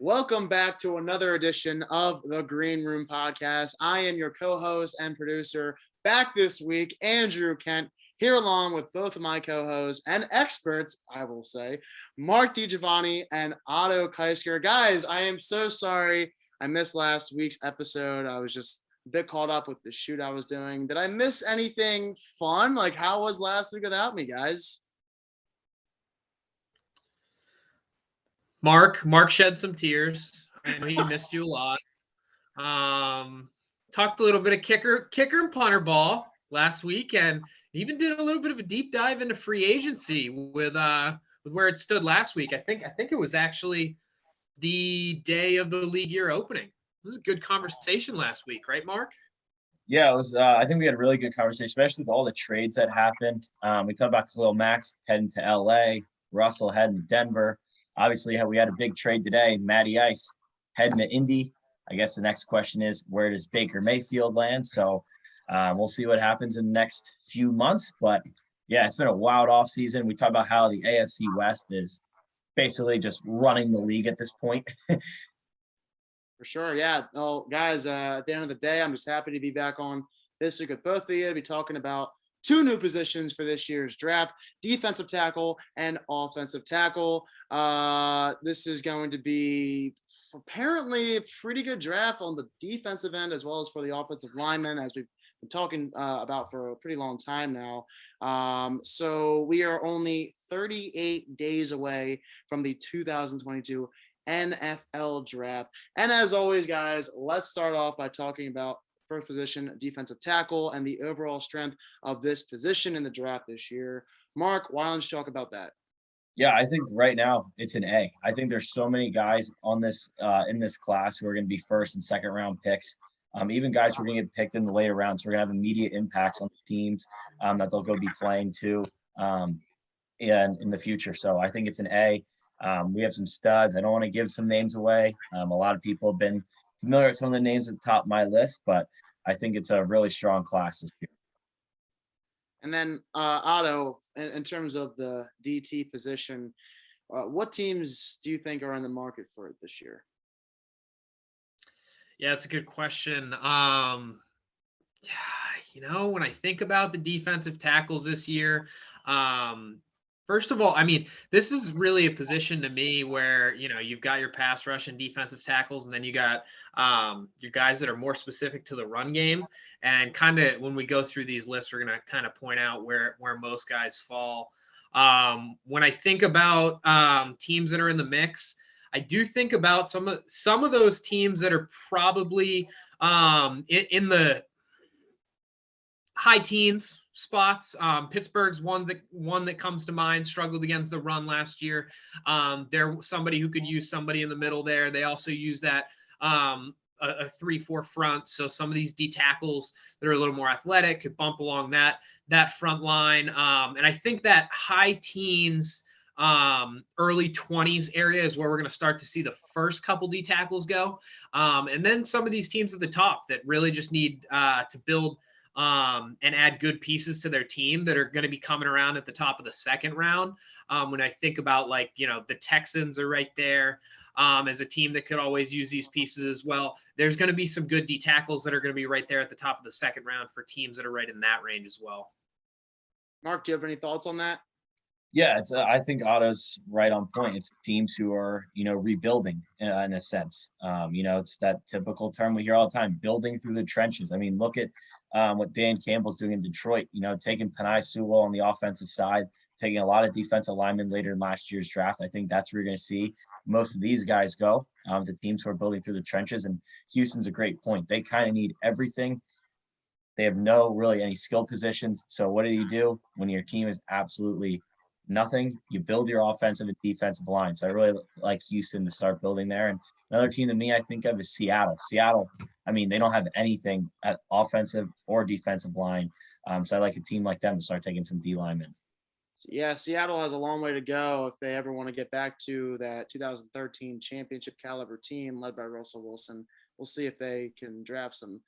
Welcome back to another edition of the Green Room Podcast. I am your co-host and producer back this week, Andrew Kent, here along with both of my co-hosts and experts, I will say, Mark DiGiovanni and Otto Keisker. Guys, I am so sorry I missed last week's episode. I was just a bit caught up with the shoot I was doing. Did I miss anything fun? Like, how was last week without me, guys? Mark shed some tears. I know he missed you a lot. Talked a little bit of kicker and punter ball last week, and even did a little bit of a deep dive into free agency with where it stood last week. I think it was actually the day of the league year opening. It was a good conversation last week, right, Mark? Yeah, it was. I think we had a really good conversation, especially with all the trades that happened. We talked about Khalil Mack heading to LA, Russell heading to Denver. Obviously, we had a big trade today. Matty Ice heading to Indy. I guess the next question is, where does Baker Mayfield land? So we'll see what happens in the next few months. But, yeah, it's been a wild offseason. We talked about how the AFC West is basically just running the league at this point. For sure, yeah. Well, guys, at the end of the day, I'm just happy to be back on this week with both of you to be talking about two new positions for this year's draft: defensive tackle and offensive tackle. This is going to be apparently a pretty good draft on the defensive end as well as for the offensive linemen, as we've been talking about for a pretty long time now. So we are only 38 days away from the 2022 NFL draft. And as always, guys, let's start off by talking about first position, defensive tackle, and the overall strength of this position in the draft this year. Mark, why don't you talk about that? Yeah, I think right now it's an A. I think there's so many guys on this in this class who are going to be first and second round picks. Even guys who are going to get picked in the later rounds, we're going to have immediate impacts on the teams that they'll go be playing to in the future. So I think it's an A. We have some studs. I don't want to give some names away. A lot of people have been familiar with some of the names at the top of my list, but I think it's a really strong class this year. And then Otto, in terms of the DT position, what teams do you think are in the market for it this year? Yeah, it's a good question. When I think about the defensive tackles this year, first of all, I mean, this is really a position to me where, you've got your pass rush and defensive tackles, and then you got your guys that are more specific to the run game. And kind of when we go through these lists, we're going to kind of point out where most guys fall. When I think about teams that are in the mix, I do think about some of those teams that are probably in the high teens spots. Pittsburgh's one that comes to mind. Struggled against the run last year. They're somebody who could use somebody in the middle there. They also use that a 3-4 front. So some of these D tackles that are a little more athletic could bump along that front line. And I think that high teens, early 20s area is where we're going to start to see the first couple D tackles go. And then some of these teams at the top that really just need to build and add good pieces to their team that are going to be coming around at the top of the second round. When I think about the Texans are right there as a team that could always use these pieces as well. There's going to be some good D tackles that are going to be right there at the top of the second round for teams that are right in that range as well. Mark, do you have any thoughts on that? Yeah, it's. I think Otto's right on point. It's teams who are, rebuilding in a sense. It's that typical term we hear all the time: building through the trenches. I mean, look at what Dan Campbell's doing in Detroit. Taking Penei Sewell on the offensive side, taking a lot of defensive linemen later in last year's draft. I think that's where you're going to see most of these guys go to teams who are building through the trenches. And Houston's a great point. They kind of need everything. They have no really any skill positions. So what do when your team is absolutely nothing? You build your offensive and defensive line. So I really like Houston to start building there. And another team to me I think of is Seattle. I mean, they don't have anything at offensive or defensive line. So I like a team like them to start taking some D linemen. Yeah, Seattle has a long way to go if they ever want to get back to that 2013 championship caliber team led by Russell Wilson. We'll see if they can draft some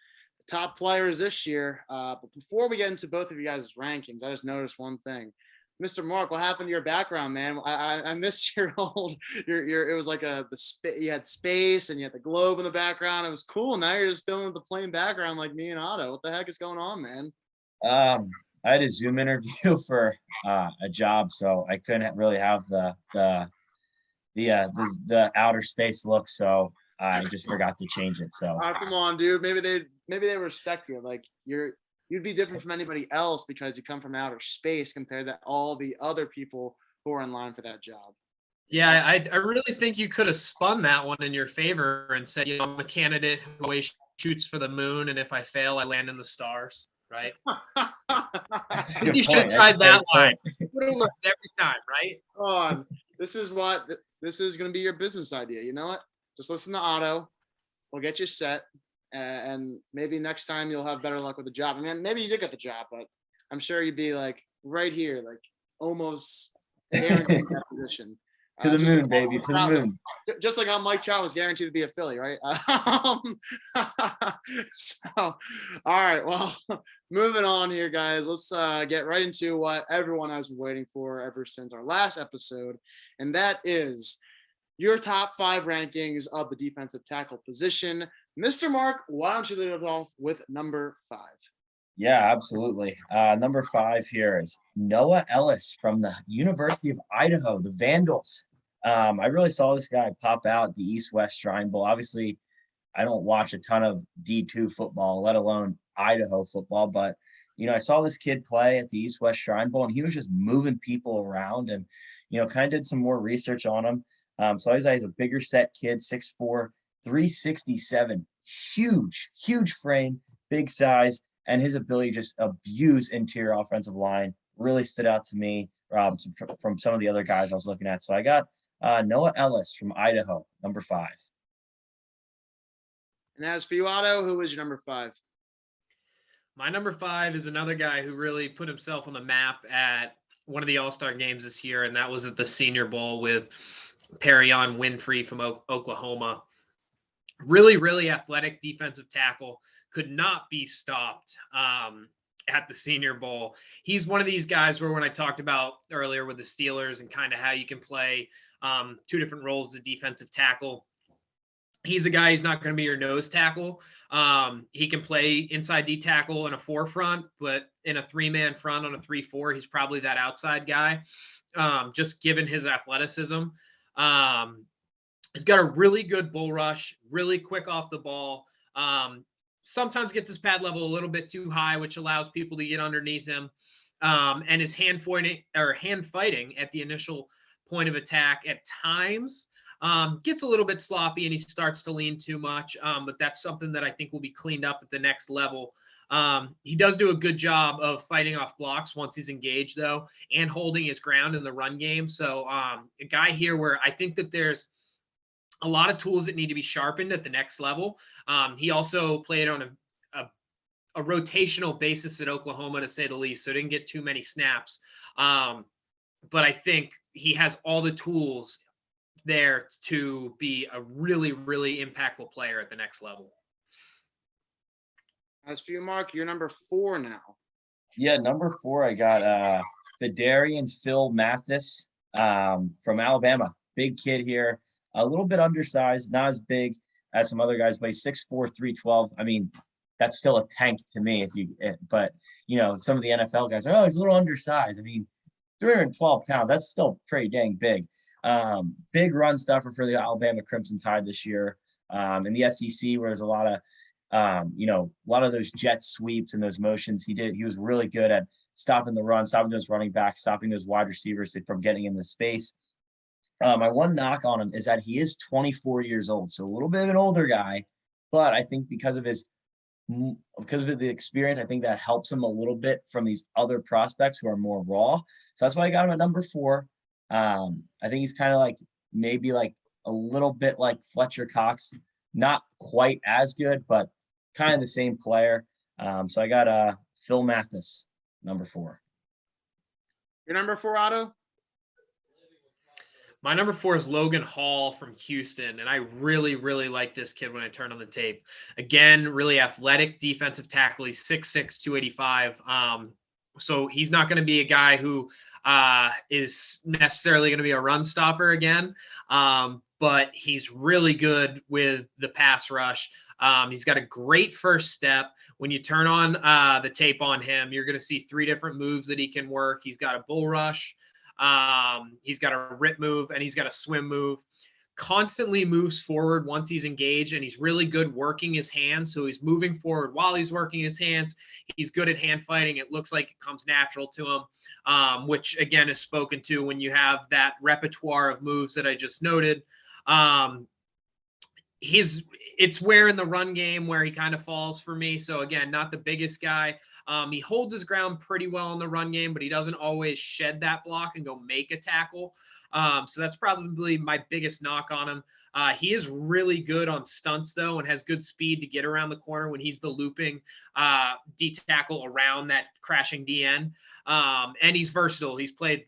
top players this year. But before we get into both of you guys' rankings, I just noticed one thing. Mr. Mark, what happened to your background, man? I missed your old it was like you had space and you had the globe in the background. It was cool. Now you're just doing with the plain background like me and Otto. What the heck is going on, man? I had a Zoom interview for a job, so I couldn't really have the outer space look, so I just forgot to change it. So Oh, come on, dude. Maybe they respect you. Like you'd be different from anybody else because you come from outer space compared to all the other people who are in line for that job. Yeah, I really think you could have spun that one in your favor and said, you know, I'm a candidate who always shoots for the moon, and if I fail, I land in the stars. Right? that's a Maybe good you should point. have tried That's a that great line. point. It would have worked every time, right? On. This is going to be your business idea. You know what? Just listen to Otto. We'll get you set. And maybe next time you'll have better luck with the job. I mean, maybe you did get the job, but I'm sure you'd be like right here, like almost guaranteed that position. To the Just moon, like baby, to the moon. Just like how Mike Trout was guaranteed to be a Philly, right? So, all right. Well, moving on here, guys. Let's get right into what everyone has been waiting for ever since our last episode, and that is your top 5 rankings of the defensive tackle position. Mr. Mark, why don't you lead us off with number 5? Yeah, absolutely. Number 5 here is Noah Ellis from the University of Idaho, the Vandals. I really saw this guy pop out at the East-West Shrine Bowl. Obviously, I don't watch a ton of D2 football, let alone Idaho football, but you know, I saw this kid play at the East-West Shrine Bowl, and he was just moving people around, and you know, kind of did some more research on him. So he's a bigger set kid, 6'4", 367, huge frame, big size, and his ability to just abuse interior offensive line really stood out to me from some of the other guys I was looking at. So I got Noah Ellis from Idaho, number 5. And as for you, Otto, who is your number 5? My number 5 is another guy who really put himself on the map at one of the All-Star games this year, and that was at the Senior Bowl with Perion Winfrey from Oklahoma. Really athletic defensive tackle. Could not be stopped at the Senior Bowl. He's one of these guys where when I talked about earlier with the Steelers and kind of how you can play 2 different roles as a defensive tackle, he's a guy, he's not going to be your nose tackle. He can play inside D tackle in a 4 front, but in a 3-man front on a 3-4, he's probably that outside guy, just given his athleticism. He's got a really good bull rush, really quick off the ball. Sometimes gets his pad level a little bit too high, which allows people to get underneath him. And his hand fighting at the initial point of attack at times gets a little bit sloppy and he starts to lean too much. But that's something that I think will be cleaned up at the next level. He does do a good job of fighting off blocks once he's engaged, though, and holding his ground in the run game. So a guy here where I think that there's a lot of tools that need to be sharpened at the next level. He also played on a rotational basis at Oklahoma, to say the least, so didn't get too many snaps. But I think he has all the tools there to be a really impactful player at the next level. As for you, Mark, you're number 4 now. Yeah, number 4, I got Fidarian Phil Mathis from Alabama. Big kid here, a little bit undersized, not as big as some other guys, but he's 6'4", 312. I mean, that's still a tank to me. But you know, some of the NFL guys are, he's a little undersized. I mean, 312 pounds, that's still pretty dang big. Big run stuffer for the Alabama Crimson Tide this year. In the SEC, where there's a lot of a lot of those jet sweeps and those motions he was really good at stopping the run, stopping those running backs, stopping those wide receivers from getting in the space. My one knock on him is that he is 24 years old, so a little bit of an older guy, but I think because of the experience, I think that helps him a little bit from these other prospects who are more raw. So that's why I got him at number 4. I think he's kind of like maybe like a little bit like Fletcher Cox, not quite as good, but kind of the same player. So I got Phil Mathis, number 4. Your number 4, Otto? My number 4 is Logan Hall from Houston, and I really like this kid when I turn on the tape. Again, really athletic defensive tackle. He's 6'6", 285. So he's not going to be a guy who is necessarily going to be a run stopper again. But he's really good with the pass rush. He's got a great first step. When you turn on the tape on him, you're going to see 3 different moves that he can work. He's got a bull rush, he's got a rip move, and he's got a swim move. Constantly moves forward once he's engaged, and he's really good working his hands. So he's moving forward while he's working his hands. He's good at hand fighting. It looks like it comes natural to him, which again is spoken to when you have that repertoire of moves that I just noted. It's where in the run game where he kind of falls for me. So again, not the biggest guy. He holds his ground pretty well in the run game, but he doesn't always shed that block and go make a tackle. So that's probably my biggest knock on him. He is really good on stunts, though, and has good speed to get around the corner when he's the looping D tackle around that crashing DN. And he's versatile. He's played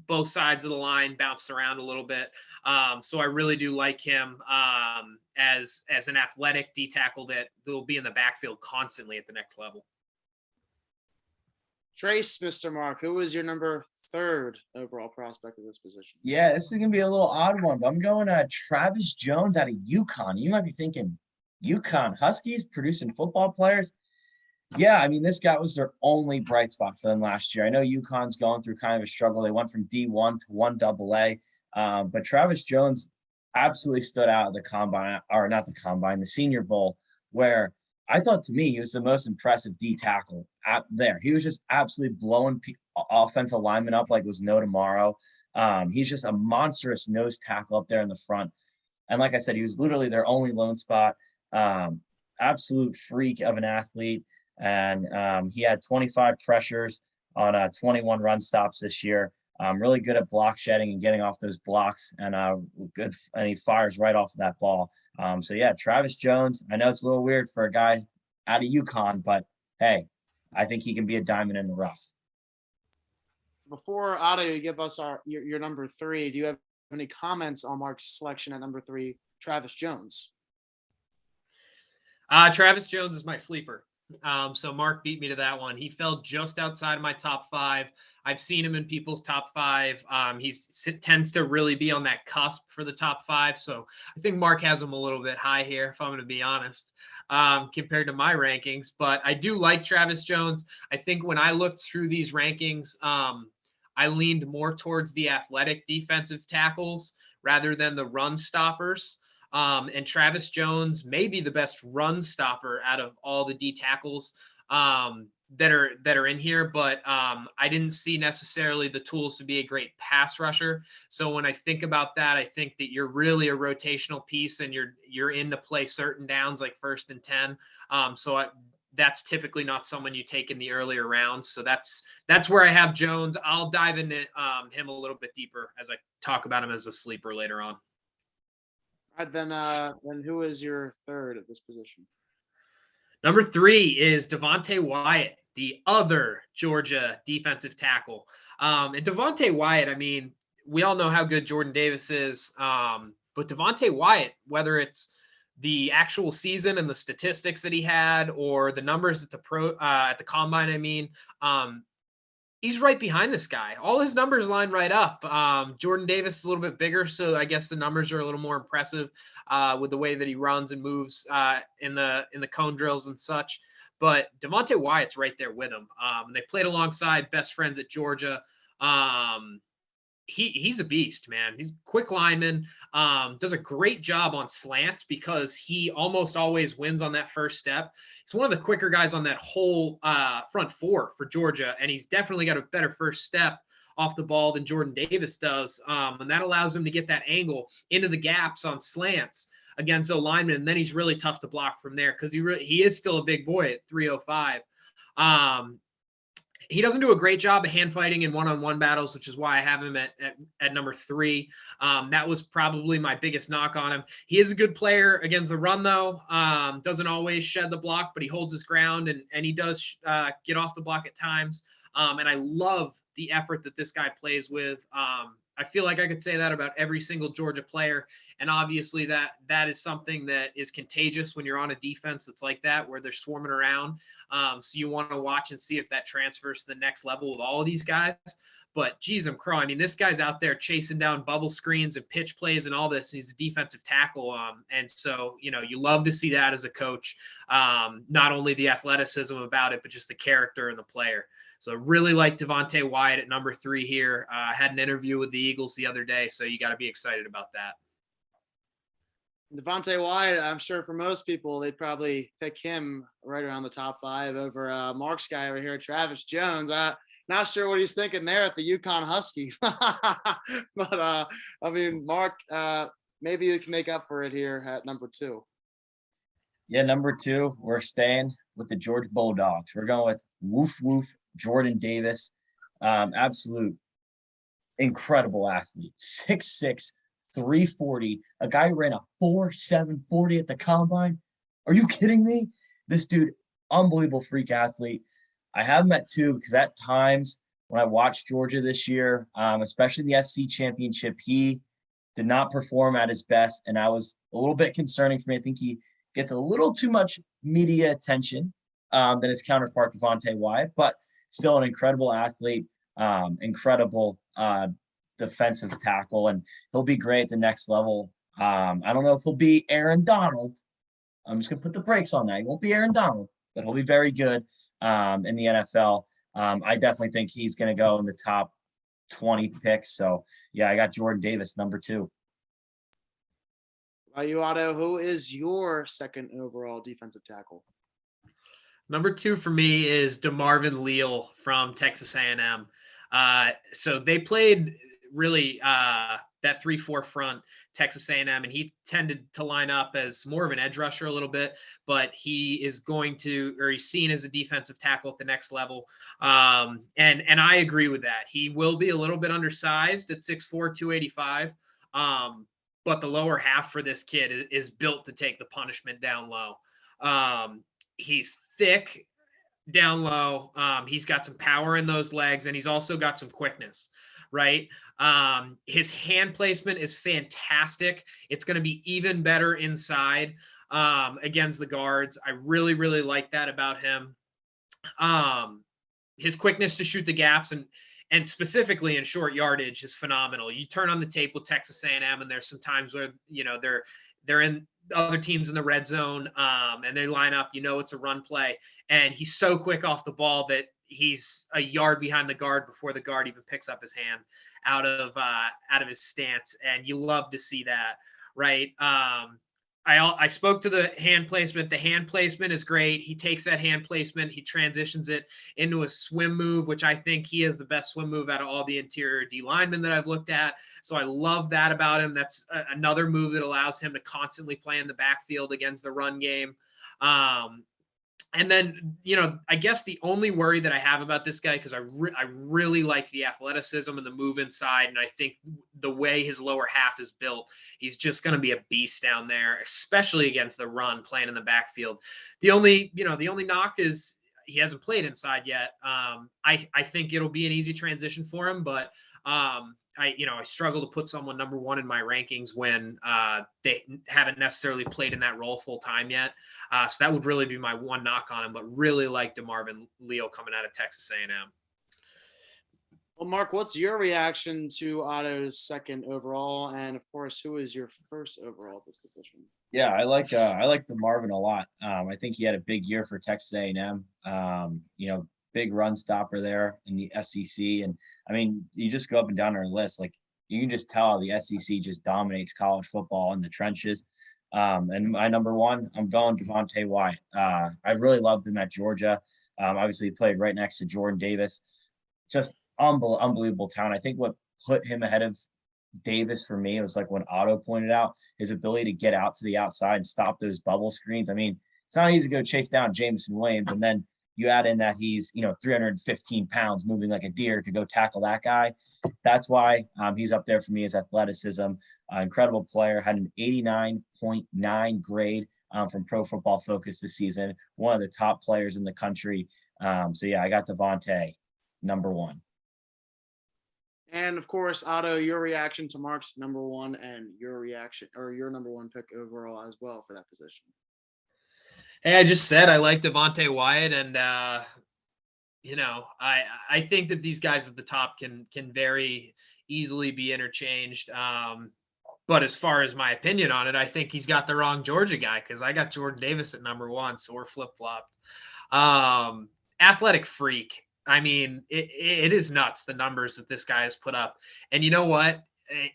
both sides of the line, bounced around a little bit. So I really do like him as an athletic D tackle that will be in the backfield constantly at the next level. Trace, Mr. Mark, who was your number 3rd overall prospect of this position? Yeah, this is going to be a little odd one, but I'm going Travis Jones out of UConn. You might be thinking, UConn Huskies producing football players? Yeah, I mean, this guy was their only bright spot for them last year. I know UConn's going through kind of a struggle. They went from D1 to 1AA, but Travis Jones absolutely stood out at the combine, or not the combine, the Senior Bowl, where I thought, to me, he was the most impressive D tackle out there. He was just absolutely blowing offensive linemen up like it was no tomorrow. He's just a monstrous nose tackle up there in the front. And like I said, he was literally their only lone spot. Absolute freak of an athlete. And he had 25 pressures on 21 run stops this year. Really good at block shedding and getting off those blocks, and good. And he fires right off of that ball. So yeah, Travis Jones. I know it's a little weird for a guy out of UConn, but hey, I think he can be a diamond in the rough. Before Otto, you give us your number 3. Do you have any comments on Mark's selection at number 3, Travis Jones? Travis Jones is my sleeper. So Mark beat me to that one. He fell just outside my top 5. I've seen him in people's top 5. He tends to really be on that cusp for the top 5. So I think Mark has him a little bit high here, if I'm going to be honest, compared to my rankings. But I do like Travis Jones. I think when I looked through these rankings, I leaned more towards the athletic defensive tackles rather than the run stoppers. And Travis Jones may be the best run stopper out of all the D tackles that are in here, but I didn't see necessarily the tools to be a great pass rusher. So when I think about that, I think that you're really a rotational piece, and you're in to play certain downs like 1st and 10. That's typically not someone you take in the earlier rounds. So that's where I have Jones. I'll dive into him a little bit deeper as I talk about him as a sleeper later on. All right, then who is your 3rd at this position? Number 3 is Devonte Wyatt, the other Georgia defensive tackle. And Devonte Wyatt, I mean, we all know how good Jordan Davis is, but Devonte Wyatt, whether it's the actual season and the statistics that he had, or the numbers at the combine, I mean, he's right behind this guy. All his numbers line right up. Jordan Davis is a little bit bigger, so I guess the numbers are a little more impressive with the way that he runs and moves in the cone drills and such. But Devonte Wyatt's right there with him. They played alongside best friends at Georgia. He's a beast, man. He's a quick lineman, does a great job on slants because he almost always wins on that first step. He's one of the quicker guys on that whole front 4 for Georgia, and he's definitely got a better first step off the ball than Jordan Davis does, and that allows him to get that angle into the gaps on slants against O linemen, and then he's really tough to block from there because he is still a big boy at 305. He doesn't do a great job of hand fighting in one-on-one battles, which is why I have him at number 3. That was probably my biggest knock on him. He is a good player against the run, though. Doesn't always shed the block, but he holds his ground, and he does get off the block at times. And I love the effort that this guy plays with. I feel like I could say that about every single Georgia player. And obviously that is something that is contagious when you're on a defense that's like that, where they're swarming around. So you want to watch and see if that transfers to the next level with all of these guys. but geez, I'm crow. I mean, this guy's out there chasing down bubble screens and pitch plays and all this. He's a defensive tackle. And so, you love to see that as a coach. Not only the athleticism about it, but just the character and the player. So really like Devonte Wyatt at number 3 here. I had an interview with the Eagles the other day, so you got to be excited about that. Devonte Wyatt, I'm sure for most people, they'd probably pick him right around the top 5 over Mark's guy over here, Travis Jones. Not sure what he's thinking there at the Yukon Husky. But, I mean, Mark, maybe you can make up for it here at number 2. Yeah, number 2, we're staying with the Georgia Bulldogs. We're going with Woof Woof Jordan Davis. Absolute incredible athlete. 6'6", 340. A guy ran a 4.740 at the combine. Are you kidding me? This dude, unbelievable freak athlete. I have him at 2 because at times when I watched Georgia this year, especially the SC championship, he did not perform at his best, and I was a little bit concerning for me. I think he gets a little too much media attention than his counterpart Devonte Wyatt, but still an incredible athlete, incredible defensive tackle, and he'll be great at the next level. I don't know if he'll be Aaron Donald. I'm just gonna put the brakes on that. He won't be Aaron Donald, but he'll be very good in the NFL. I definitely think he's gonna go in the top 20 picks. So yeah, I got Jordan Davis, number 2. Are you, Otto? Who is your second overall defensive tackle? Number 2 for me is DeMarvin Leal from Texas A&M. So they played really that 3-4 front, Texas A&M, and he tended to line up as more of an edge rusher a little bit, but he is he's seen as a defensive tackle at the next level. And I agree with that. He will be a little bit undersized at 6'4", 285. But the lower half for this kid is built to take the punishment down low. He's thick down low. He's got some power in those legs, and he's also got some quickness, right? His hand placement is fantastic. It's going to be even better inside against the guards. I really, really like that about him. His quickness to shoot the gaps and specifically in short yardage is phenomenal. You turn on the tape with Texas A&M, and there's some times where they're in other teams in the red zone, and they line up. It's a run play, and he's so quick off the ball that he's a yard behind the guard before the guard even picks up his hand out of his stance, and you love to see that, right? I spoke to the hand placement. The hand placement is great. He takes that hand placement, he transitions it into a swim move, which I think he has the best swim move out of all the interior D linemen that I've looked at. So I love that about him. That's another move that allows him to constantly play in the backfield against the run game. And then, I guess the only worry that I have about this guy, because I really like the athleticism and the move inside, and I think the way his lower half is built, he's just going to be a beast down there, especially against the run, playing in the backfield. The only knock is he hasn't played inside yet. I think it'll be an easy transition for him, but I struggle to put someone number 1 in my rankings when they haven't necessarily played in that role full time yet. So that would really be my one knock on him, but really like DeMarvin Leal coming out of Texas A&M. Well, Mark, what's your reaction to Otto's second overall? And of course, who is your first overall at this position? Yeah, I like DeMarvin a lot. I think he had a big year for Texas A&M. Big run stopper there in the SEC. And I mean, you just go up and down our list. Like, you can just tell the SEC just dominates college football in the trenches. And my number 1, I'm going Devonte Wyatt. I really loved him at Georgia. Obviously, he played right next to Jordan Davis. Just unbelievable talent. I think what put him ahead of Davis for me was like when Otto pointed out his ability to get out to the outside and stop those bubble screens. I mean, it's not easy to go chase down Jameson Williams, and then you add in that he's 315 pounds moving like a deer to go tackle that guy. That's why he's up there for me as athleticism. Incredible player, had an 89.9 grade from Pro Football Focus this season. One of the top players in the country. So yeah, I got Devonte, number 1. And of course, Otto, your reaction to Mark's number 1 and your reaction or your number 1 pick overall as well for that position. Hey, I just said I like Devonte Wyatt, and I think that these guys at the top can very easily be interchanged. But as far as my opinion on it, I think he's got the wrong Georgia guy, because I got Jordan Davis at number 1, so we're flip-flopped. Athletic freak. I mean, it is nuts, the numbers that this guy has put up. And you know what?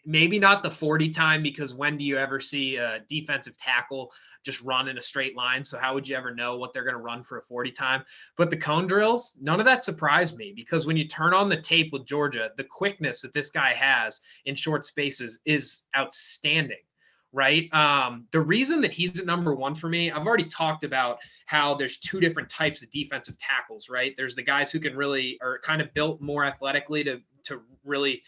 Maybe not the 40 time, because when do you ever see a defensive tackle just run in a straight line? So how would you ever know what they're going to run for a 40 time? But the cone drills, none of that surprised me, because when you turn on the tape with Georgia, the quickness that this guy has in short spaces is outstanding. Right. The reason that he's at number 1 for me, I've already talked about how there's 2 different types of defensive tackles, right? There's the guys who can really, are kind of built more athletically to really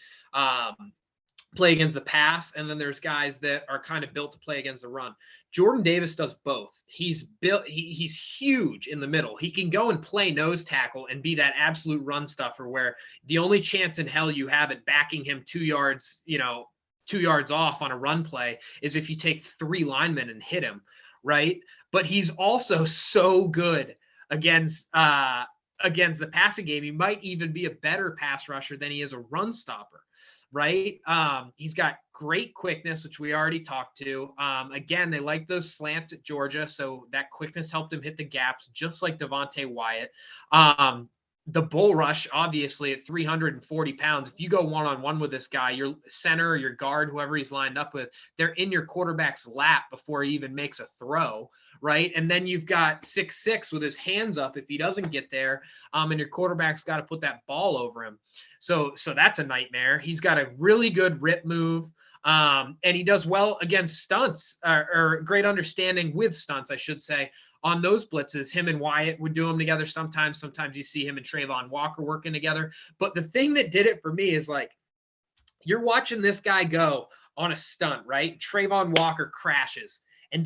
play against the pass, and then there's guys that are kind of built to play against the run. Jordan Davis does both. He's built, he's huge in the middle. He can go and play nose tackle and be that absolute run stuffer, where the only chance in hell you have at backing him 2 yards, 2 yards off on a run play is if you take 3 linemen and hit him, right? But he's also so good against the passing game. He might even be a better pass rusher than he is a run stopper, right? He's got great quickness, which we already talked to. Again, they like those slants at Georgia, so that quickness helped him hit the gaps, just like Devonte Wyatt. The bull rush, obviously, at 340 pounds, if you go one-on-one with this guy, your center or your guard, whoever he's lined up with, they're in your quarterback's lap before he even makes a throw, right? And then you've got 6'6" with his hands up if he doesn't get there, and your quarterback's got to put that ball over him. So that's a nightmare. He's got a really good rip move, and he does well against stunts, or great understanding with stunts, I should say, on those blitzes. Him and Wyatt would do them together sometimes. Sometimes you see him and Trayvon Walker working together. But the thing that did it for me is, like, you're watching this guy go on a stunt, right? Trayvon Walker crashes, and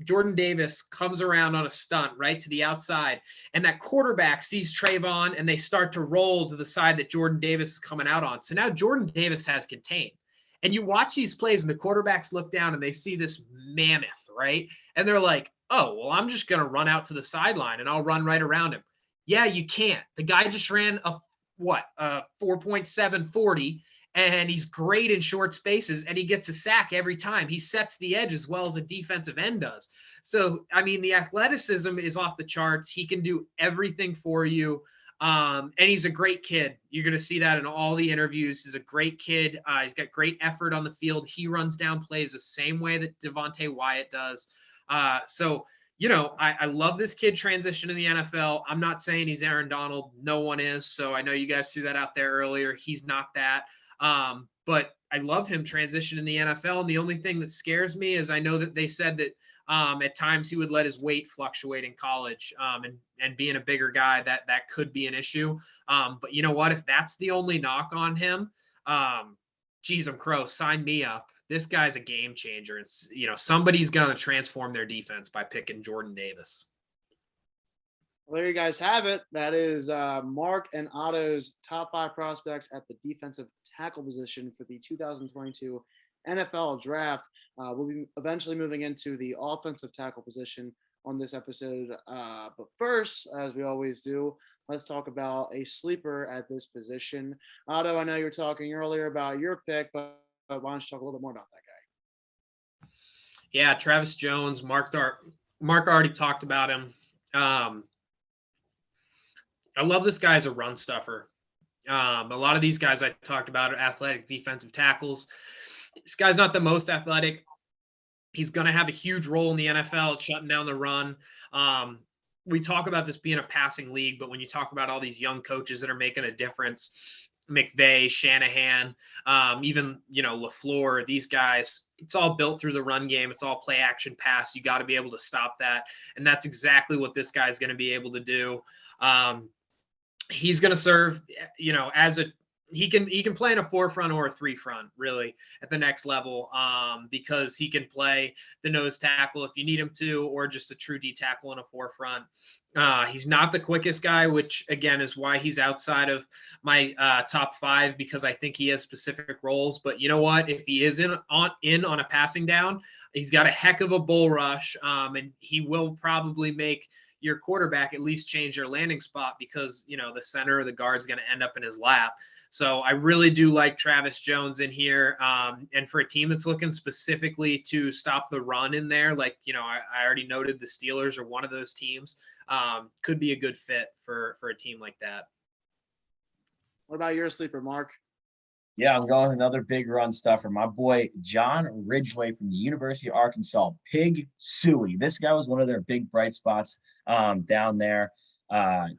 Jordan Davis comes around on a stunt right to the outside, and that quarterback sees Trayvon, and they start to roll to the side that Jordan Davis is coming out on. So now Jordan Davis has contained. And you watch these plays, and the quarterbacks look down, and they see this mammoth, right? And they're like, oh, well, I'm just going to run out to the sideline, and I'll run right around him. Yeah, you can't. The guy just ran a 4.740, and he's great in short spaces, and he gets a sack every time. He sets the edge as well as a defensive end does. So, I mean, the athleticism is off the charts. He can do everything for you. And he's a great kid. You're going to see that in all the interviews. He's a great kid. He's got great effort on the field. He runs down plays the same way that Devonte Wyatt does. So, I love this kid transition in the NFL. I'm not saying he's Aaron Donald. No one is. So I know you guys threw that out there earlier. He's not that. But I love him transition in the NFL. And the only thing that scares me is, I know that they said that at times he would let his weight fluctuate in college, and being a bigger guy, that could be an issue. But you know what? If that's the only knock on him, geez, I'm crow, sign me up. This guy's a game changer. It's, somebody's going to transform their defense by picking Jordan Davis. Well, there you guys have it. That is Mark and Otto's top 5 prospects at the defensive tackle position for the 2022 NFL draft. We'll be eventually moving into the offensive tackle position on this episode. But first, as we always do, let's talk about a sleeper at this position. Otto, I know you were talking earlier about your pick, but why don't you talk a little bit more about that guy? Yeah, Travis Jones. Mark already talked about him. I love this guy as a run stuffer. A lot of these guys I talked about are athletic defensive tackles. This guy's not the most athletic. He's going to have a huge role in the NFL, shutting down the run. We talk about this being a passing league, but when you talk about all these young coaches that are making a difference, McVay, Shanahan, even, LaFleur, these guys, it's all built through the run game. It's all play action pass. You got to be able to stop that. And that's exactly what this guy's going to be able to do. He's going to serve, he can play in a 4-front or a 3-front, really, at the next level, because he can play the nose tackle if you need him to, or just a true D tackle in a 4-front. He's not the quickest guy, which again is why he's outside of my top 5, because I think he has specific roles. But you know what? If he is in on a passing down, he's got a heck of a bull rush, and he will probably make your quarterback at least change their landing spot because, you know, the center or the guard's going to end up in his lap. So I really do like Travis Jones in here. And for a team that's looking specifically to stop the run in there, like, you know, I already noted the Steelers are one of those teams, could be a good fit for a team like that. What about your sleeper, Mark? Yeah, I'm going with another big run stuffer. My boy, John Ridgway from the University of Arkansas, Pig Suey. This guy was one of their big bright spots down there.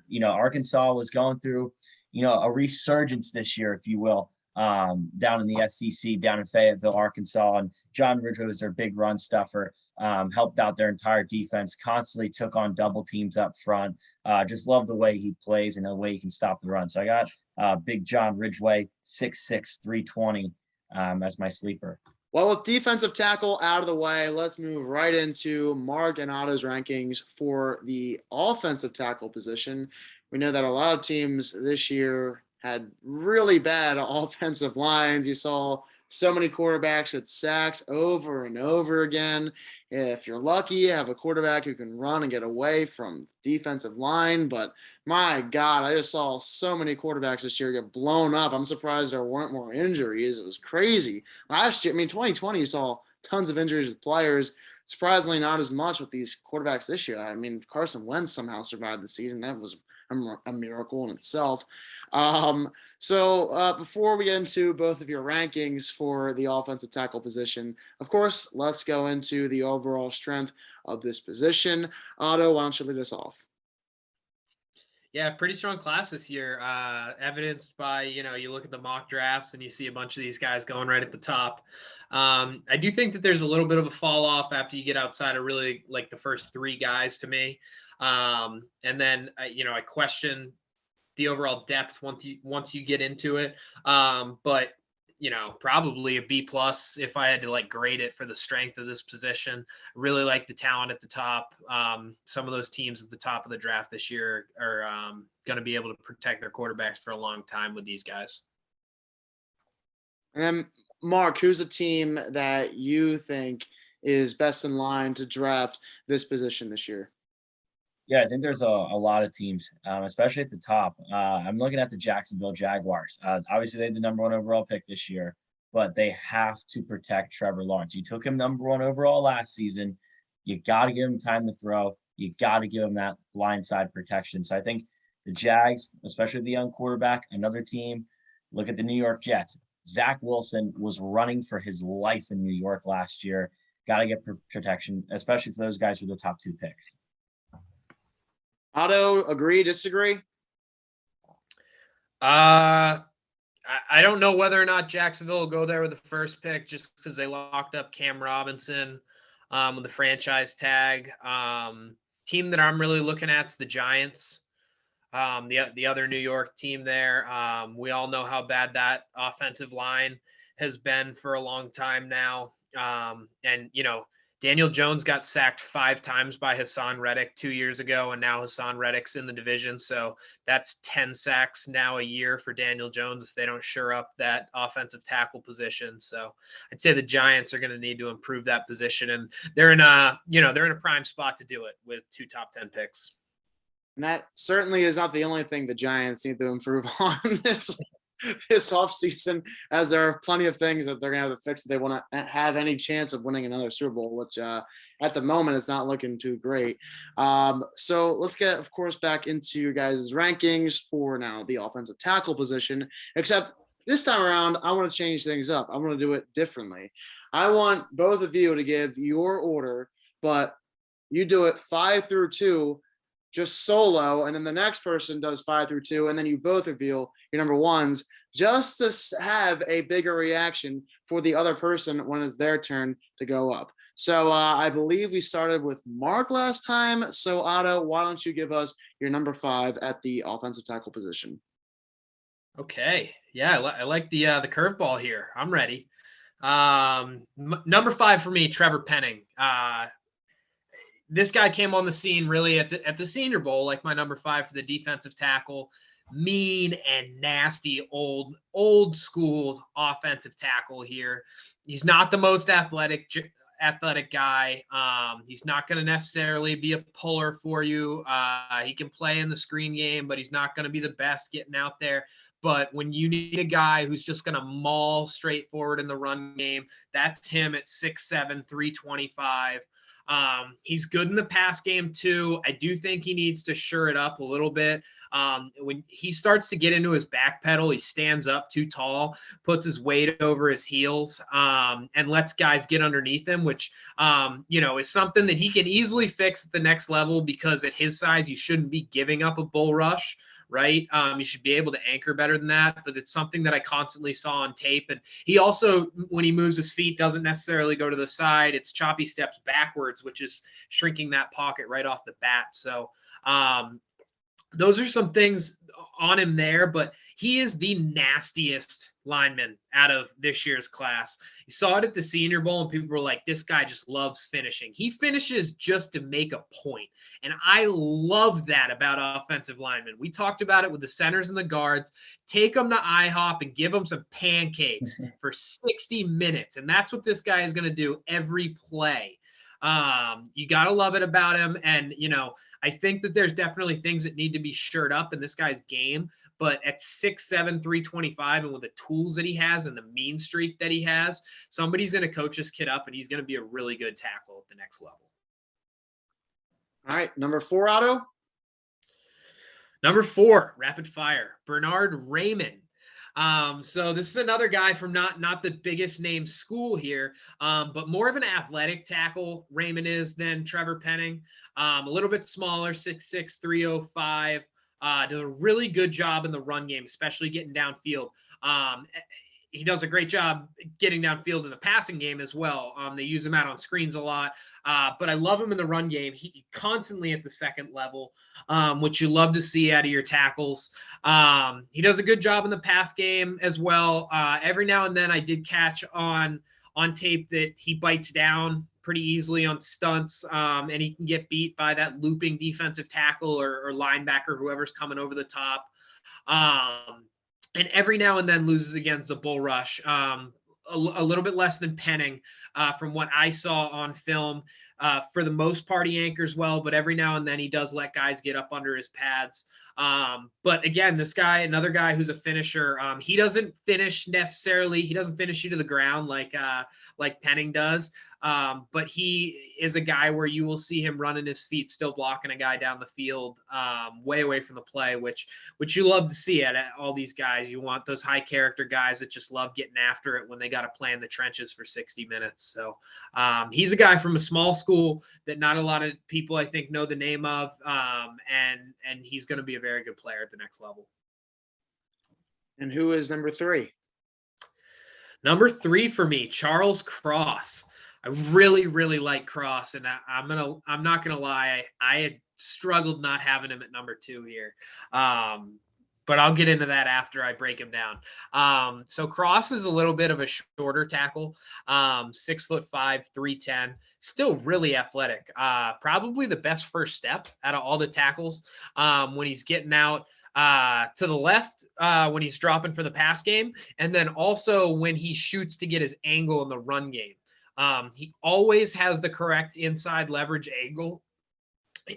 You know, Arkansas was going through, you know, a resurgence this year, if you will, down in the SEC, down in Fayetteville, Arkansas. And John Ridgway was their big run stuffer, helped out their entire defense, constantly took on double teams up front. Just love the way he plays and the way he can stop the run. So I got big John Ridgway, 6'6", 320 as my sleeper. Well, with defensive tackle out of the way, let's move right into Mark and Otto's rankings for the offensive tackle position. We know that a lot of teams this year had really bad offensive lines. You saw so many quarterbacks get sacked over and over again. If you're lucky, you have a quarterback who can run and get away from defensive line. But my God, I just saw so many quarterbacks this year get blown up. I'm surprised there weren't more injuries. It was crazy. Last year, I mean, 2020, you saw tons of injuries with players. Surprisingly, not as much with these quarterbacks this year. I mean, Carson Wentz somehow survived the season. That was a miracle in itself. So before we get into both of your rankings for the offensive tackle position, of course, let's go into the overall strength of this position. Otto, why don't you lead us off? Yeah, pretty strong class this year, evidenced by, you know, you look at the mock drafts and you see a bunch of these guys going right at the top. I do think that there's a little bit of a fall off after you get outside of really like the first three guys to me. And then, you know, I question the overall depth once you get into it. But, you know, probably a B+ if I had to like grade it for the strength of this position. Really like the talent at the top. Some of those teams at the top of the draft this year are going to be able to protect their quarterbacks for a long time with these guys. And then, Mark, who's a team that you think is best in line to draft this position this year? Yeah, I think there's a lot of teams, especially at the top. I'm looking at the Jacksonville Jaguars. Obviously, they had the number 1 overall pick this year, but they have to protect Trevor Lawrence. You took him number 1 overall last season. You got to give him time to throw. You got to give him that blindside protection. So I think the Jags, especially the young quarterback, another team, look at the New York Jets. Zach Wilson was running for his life in New York last year. Got to get protection, especially for those guys with the top 2 picks. Otto, agree, disagree? I don't know whether or not Jacksonville will go there with the first pick just because they locked up Cam Robinson with the franchise tag. Team that I'm really looking at is the Giants, the other New York team there. We all know how bad that offensive line has been for a long time now. And, you know, Daniel Jones got sacked 5 times by Hassan Reddick 2 years ago, and now Hassan Reddick's in the division. So that's 10 sacks now a year for Daniel Jones if they don't shore up that offensive tackle position. So I'd say the Giants are going to need to improve that position, and they're in a prime spot to do it with 2 top 10 picks. And that certainly is not the only thing the Giants need to improve on this offseason, as there are plenty of things that they're going to have to fix if they want to have any chance of winning another Super Bowl, which at the moment it's not looking too great. So let's get, of course, back into your guys' rankings for now the offensive tackle position, except this time around, I want to change things up. I want to do it differently. I want both of you to give your order, but you do it 5 through 2 just solo, and then the next person does 5 through 2, and then you both reveal your number ones, just to have a bigger reaction for the other person when it's their turn to go up. So I believe we started with Mark last time. So Otto, why don't you give us your number 5 at the offensive tackle position? Okay, yeah, I like the curveball here. I'm ready. Number 5 for me, Trevor Penning. This guy came on the scene really at the Senior Bowl, like my number 5 for the defensive tackle. Mean and nasty, old school offensive tackle here. He's not the most athletic athletic guy. He's not going to necessarily be a puller for you. He can play in the screen game, but he's not going to be the best getting out there. But when you need a guy who's just going to maul straight forward in the run game, that's him at 6'7", 325. He's good in the pass game too. I do think he needs to shore it up a little bit. When he starts to get into his back pedal, he stands up too tall, puts his weight over his heels, and lets guys get underneath him, which, is something that he can easily fix at the next level, because at his size, you shouldn't be giving up a bull rush. Right. You should be able to anchor better than that, but it's something that I constantly saw on tape. And he also, when he moves his feet, doesn't necessarily go to the side. It's choppy steps backwards, which is shrinking that pocket right off the bat. So those are some things on him there, but he is the nastiest lineman out of this year's class. You saw it at the Senior Bowl, and people were like, this guy just loves finishing. He finishes just to make a point. And I love that about offensive linemen. We talked about it with the centers and the guards. Take them to IHOP and give them some pancakes for 60 minutes. And that's what this guy is going to do every play. You got to love it about him. And, I think that there's definitely things that need to be shored up in this guy's game. But at 6'7", 325, and with the tools that he has and the mean streak that he has, somebody's going to coach this kid up, and he's going to be a really good tackle at the next level. All right, number 4, Otto. Number 4, rapid fire, Bernhard Raymond. So this is another guy from not the biggest name school here, but more of an athletic tackle, Raymond is, than Trevor Penning. A little bit smaller, 6'6", 305. Does a really good job in the run game, especially getting downfield. He does a great job getting downfield in the passing game as well. They use him out on screens a lot, but I love him in the run game. He constantly at the second level, which you love to see out of your tackles. He does a good job in the pass game as well. Every now and then I did catch on tape that he bites down pretty easily on stunts, and he can get beat by that looping defensive tackle or linebacker, whoever's coming over the top. And every now and then loses against the bull rush, a little bit less than Penning from what I saw on film. For the most part, he anchors well, but every now and then he does let guys get up under his pads. But again, this guy, another guy who's a finisher, he doesn't finish necessarily. He doesn't finish you to the ground like Penning does. But he is a guy where you will see him running his feet, still blocking a guy down the field, way away from the play, which you love to see at all these guys. You want those high character guys that just love getting after it when they got to play in the trenches for 60 minutes. So he's a guy from a small school that not a lot of people, I think, know the name of, and he's going to be a very good player at the next level. And who is number 3? Number 3 for me, Charles Cross. I really, really like Cross, and I'm not gonna lie, I had struggled not having him at number 2 here. But I'll get into that after I break him down. So Cross is a little bit of a shorter tackle, 6'5", 310, still really athletic. Probably the best first step out of all the tackles when he's getting out to the left when he's dropping for the pass game, and then also when he shoots to get his angle in the run game. He always has the correct inside leverage angle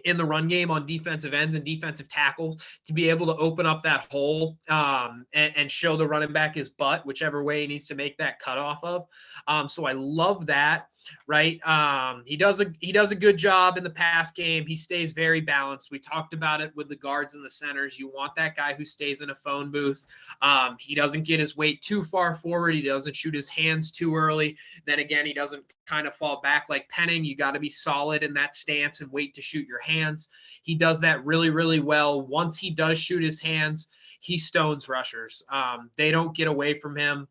in the run game on defensive ends and defensive tackles to be able to open up that hole and show the running back his butt, whichever way he needs to make that cut off of. So I love that. Right. He does a good job in the pass game. He stays very balanced. We talked about it with the guards and the centers. You want that guy who stays in a phone booth. He doesn't get his weight too far forward. He doesn't shoot his hands too early. Then again, he doesn't kind of fall back like Penning. You got to be solid in that stance and wait to shoot your hands. He does that really, really well. Once he does shoot his hands, he stones rushers. They don't get away from him.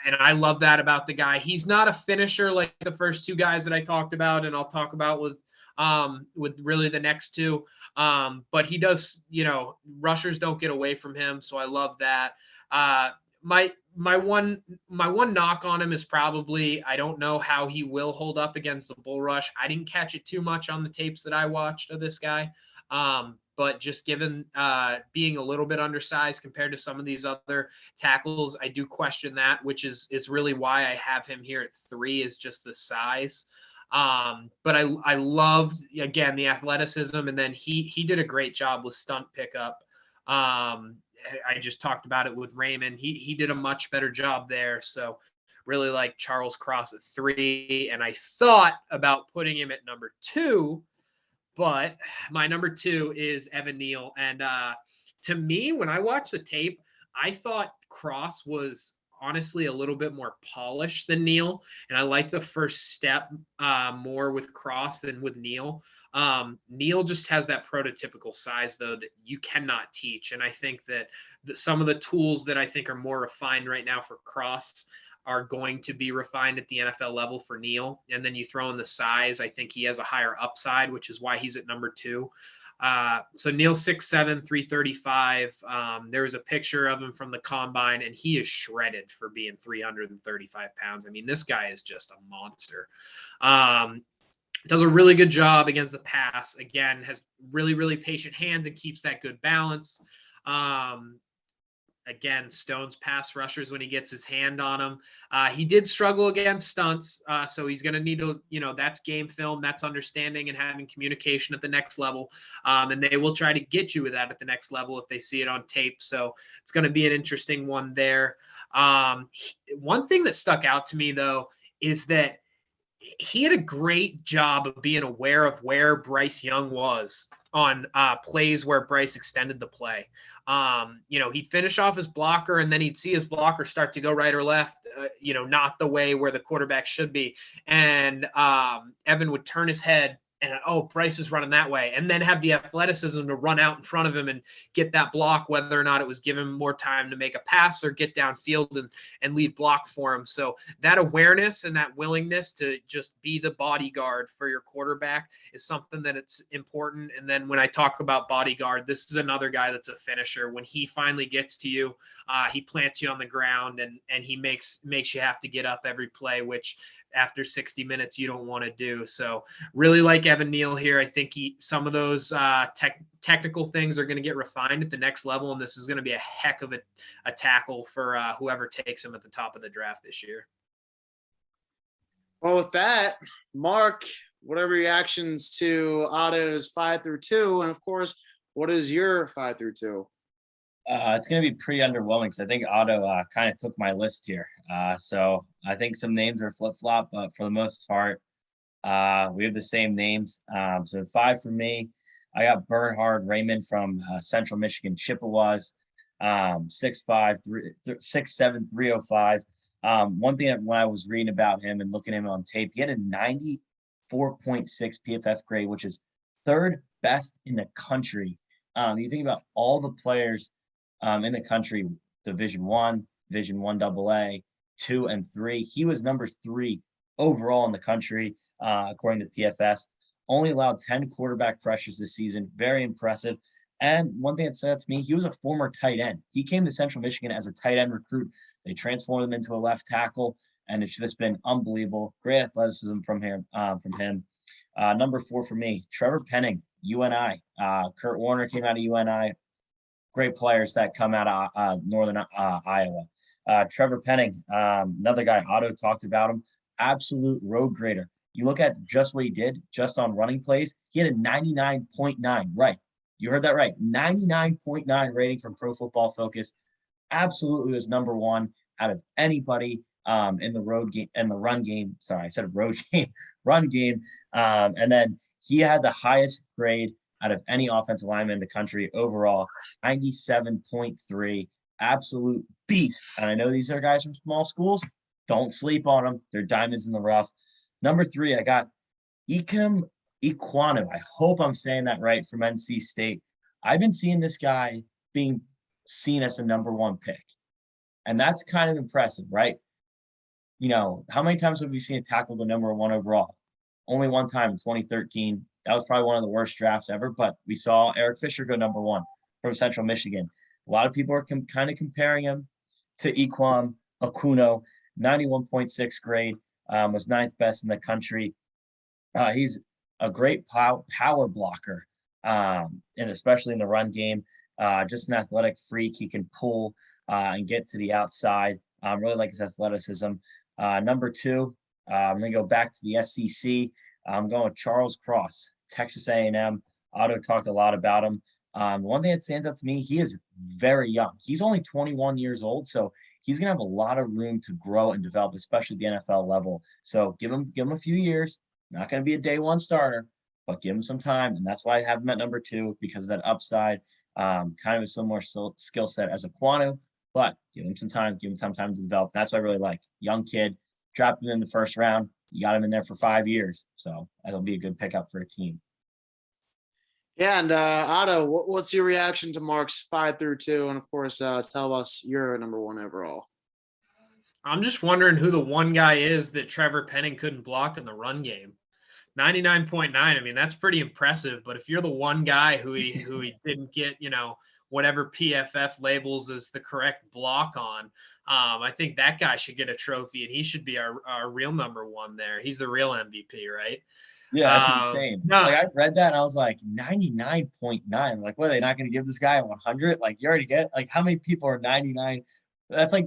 And I love that about the guy. He's not a finisher like the first 2 guys that I talked about, and I'll talk about with really the next 2. But he does, rushers don't get away from him, so I love that. My one knock on him is probably I don't know how he will hold up against the bull rush. I didn't catch it too much on the tapes that I watched of this guy. but just given being a little bit undersized compared to some of these other tackles, I do question that, which is really why I have him here at 3, is just the size. But I loved, again, the athleticism, and then he did a great job with stunt pickup. I just talked about it with Raymond. He did a much better job there. So really like Charles Cross at 3. And I thought about putting him at number 2, but my number 2 is Evan Neal. And to me, when I watched the tape, I thought Cross was honestly a little bit more polished than Neal. And I like the first step more with Cross than with Neal. Neal just has that prototypical size, though, that you cannot teach. And I think that some of the tools that I think are more refined right now for Cross are going to be refined at the NFL level for Neal. And then you throw in the size, I think he has a higher upside, which is why he's at number 2. So Neal 6'7", 335. There was a picture of him from the combine, and he is shredded for being 335 pounds. I mean, this guy is just a monster. Does a really good job against the pass. Again, has really, really patient hands and keeps that good balance. Again, Stone's pass rushers when he gets his hand on him. He did struggle against stunts, so he's going to need to, that's game film, that's understanding and having communication at the next level. And they will try to get you with that at the next level if they see it on tape. So it's going to be an interesting one there. One thing that stuck out to me, though, is that he had a great job of being aware of where Bryce Young was on plays where Bryce extended the play. He'd finish off his blocker, and then he'd see his blocker start to go right or left, not the way where the quarterback should be. And Evan would turn his head and, Bryce is running that way, and then have the athleticism to run out in front of him and get that block, whether or not it was give him more time to make a pass or get downfield and lead block for him. So that awareness and that willingness to just be the bodyguard for your quarterback is something that it's important. And then when I talk about bodyguard, this is another guy that's a finisher. When he finally gets to you, he plants you on the ground, and he makes you have to get up every play, which after 60 minutes you don't want to do. So really like Evan Neal here. I think some of those technical things are going to get refined at the next level, and this is going to be a heck of a tackle for whoever takes him at the top of the draft this year. Well, with that, Mark, what are reactions to Otto's 5 through 2? And of course, what is your 5 through 2? It's going to be pretty underwhelming because I think Otto kind of took my list here. So I think some names are flip-flop, but for the most part, we have the same names. So 5 for me, I got Bernhard Raymond from Central Michigan Chippewas, 6'7", 305. One thing that when I was reading about him and looking at him on tape, he had a 94.6 PFF grade, which is 3rd best in the country. You think about all the players in the country, Division I, Division I AA, 2 and 3. He was number 3 overall in the country, according to PFS. Only allowed 10 quarterback pressures this season. Very impressive. And one thing that stood out to me, he was a former tight end. He came to Central Michigan as a tight end recruit. They transformed him into a left tackle, and it's just been unbelievable. Great athleticism from him. Number 4 for me, Trevor Penning, UNI. Kurt Warner came out of UNI. Great players that come out of Northern Iowa. Trevor Penning, another guy, Otto talked about him, absolute road grader. You look at just what he did just on running plays, he had a 99.9, right? You heard that right, 99.9 rating from Pro Football Focus. Absolutely was number 1 out of anybody in the road game and the run game. Sorry, I said road game, run game. And then he had the highest grade out of any offensive lineman in the country overall, 97.3, absolute beast. And I know these are guys from small schools. Don't sleep on them. They're diamonds in the rough. Number 3, I got Icky Ekwanu. I hope I'm saying that right, from NC State. I've been seeing this guy being seen as a number 1 pick. And that's kind of impressive, right? How many times have we seen a tackle go number 1 overall? Only one time in 2013. That was probably one of the worst drafts ever, but we saw Eric Fisher go number 1 from Central Michigan. A lot of people are kind of comparing him to Ekwanu, 91.6 grade, was 9th best in the country. He's a great power blocker. and especially in the run game. Just an athletic freak. He can pull and get to the outside. Really like his athleticism. Number 2, I'm going to go back to the SEC. I'm going with Charles Cross, Texas A&M. Otto talked a lot about him. One thing that stands out to me, he is very young. He's only 21 years old, so he's going to have a lot of room to grow and develop, especially at the NFL level. So give him a few years. Not going to be a day one starter, but give him some time, and that's why I have him at number 2, because of that upside. Kind of a similar skill set as Ekwanu, but give him some time to develop. That's what I really like. Young kid, dropped him in the first round. You got him in there for 5 years, so that'll be a good pickup for a team. Yeah, and Otto, what's your reaction to Mark's 5 through 2? And of course, tell us your number 1 overall. I'm just wondering who the one guy is that Trevor Penning couldn't block in the run game. 99.9. I mean, that's pretty impressive. But if you're the one guy who he didn't get, whatever PFF labels as the correct block on, I think that guy should get a trophy, and he should be our real number 1 there. He's the real MVP, right? Yeah, that's insane. No. Like, I read that and I was like, 99.9. Like, what, are they not going to give this guy a 100? Like, you already get, like, how many people are 99? That's like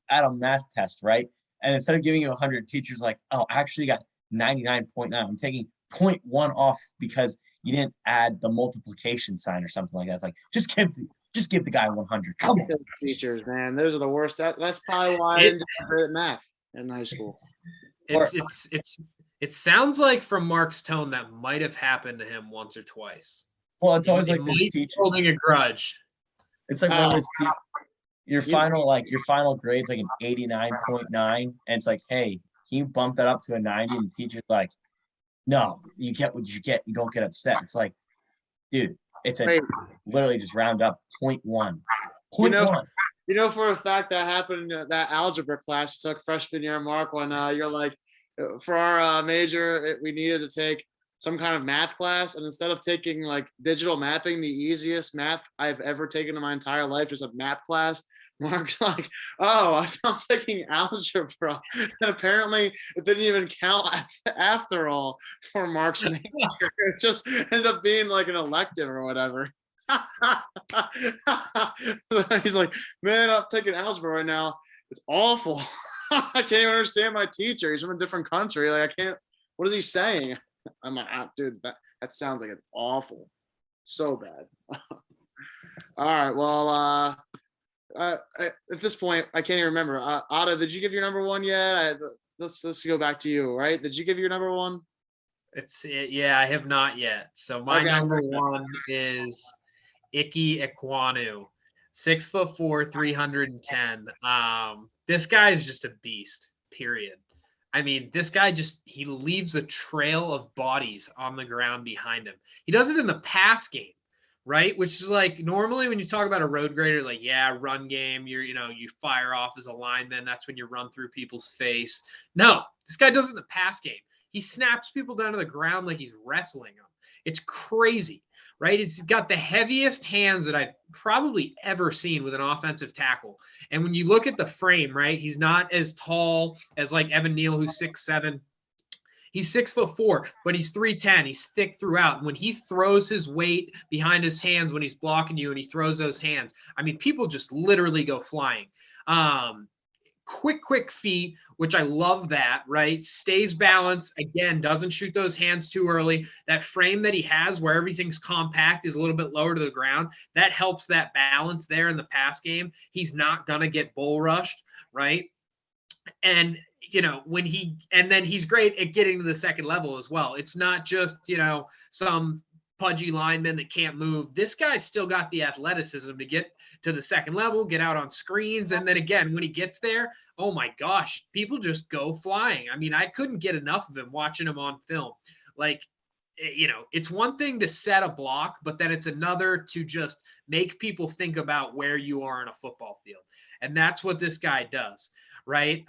at a math test, right? And instead of giving you 100, teachers like, oh, I actually got 99.9. I'm taking 0.1 off because you didn't add the multiplication sign or something like that. It's like, just give the guy 100. Come on. Those teachers, man, those are the worst. That's probably why I didn't do great at math in high school. It sounds like from Mark's tone that might have happened to him once or twice. Well, it's always like this teacher holding a grudge. It's like one of those your final grade's like an 89.9, and it's like, hey, can you bump that up to a 90? And the teacher's like, no, you get what you get. You don't get upset. It's like, dude, it's literally just round up 0.1. 0.1. You know for a fact that happened in that algebra class you took freshman year, Mark, when you're like, for our major, we needed to take some kind of math class, and instead of taking like digital mapping, the easiest math I've ever taken in my entire life, just a map class, Mark's like, oh, I'm taking algebra, and apparently it didn't even count after all for Mark's major. It just ended up being like an elective or whatever. He's like, man, I'm taking algebra right now. It's awful. I can't even understand my teacher. He's from a different country. Like, I can't. What is he saying? I'm like, dude, that sounds like it's awful. So bad. All right. Well, at this point, I can't even remember. Otto, did you give your number 1 yet? Let's go back to you. Right? Did you give your number 1? Yeah, I have not yet. So my number 1 is Icky Ekwanu, 6'4", 310. This guy is just a beast, period. I mean, this guy he leaves a trail of bodies on the ground behind him. He does it in the pass game, right? Which is like, normally when you talk about a road grader, like, yeah, run game, you fire off as a lineman. That's when you run through people's face. No, this guy does it in the pass game. He snaps people down to the ground like he's wrestling them. It's crazy, right? It's got the heaviest hands that I've probably ever seen with an offensive tackle. And when you look at the frame, right, he's not as tall as like Evan Neal, who's 6'7". He's 6'4", but he's 310. He's thick throughout. And when he throws his weight behind his hands when he's blocking you and he throws those hands, I mean, people just literally go flying. Quick feet, which I love that, right? Stays balanced. Again, doesn't shoot those hands too early. That frame that he has where everything's compact is a little bit lower to the ground. That helps that balance there in the pass game. He's not going to get bull rushed, right? And, then he's great at getting to the second level as well. It's not just, some pudgy lineman that can't move. This guy's still got the athleticism to get to the second level, get out on screens. And then again, when he gets there, oh my gosh, people just go flying. I mean, I couldn't get enough of him watching him on film. Like, it's one thing to set a block, but then it's another to just make people think about where you are in a football field. And that's what this guy does. Right.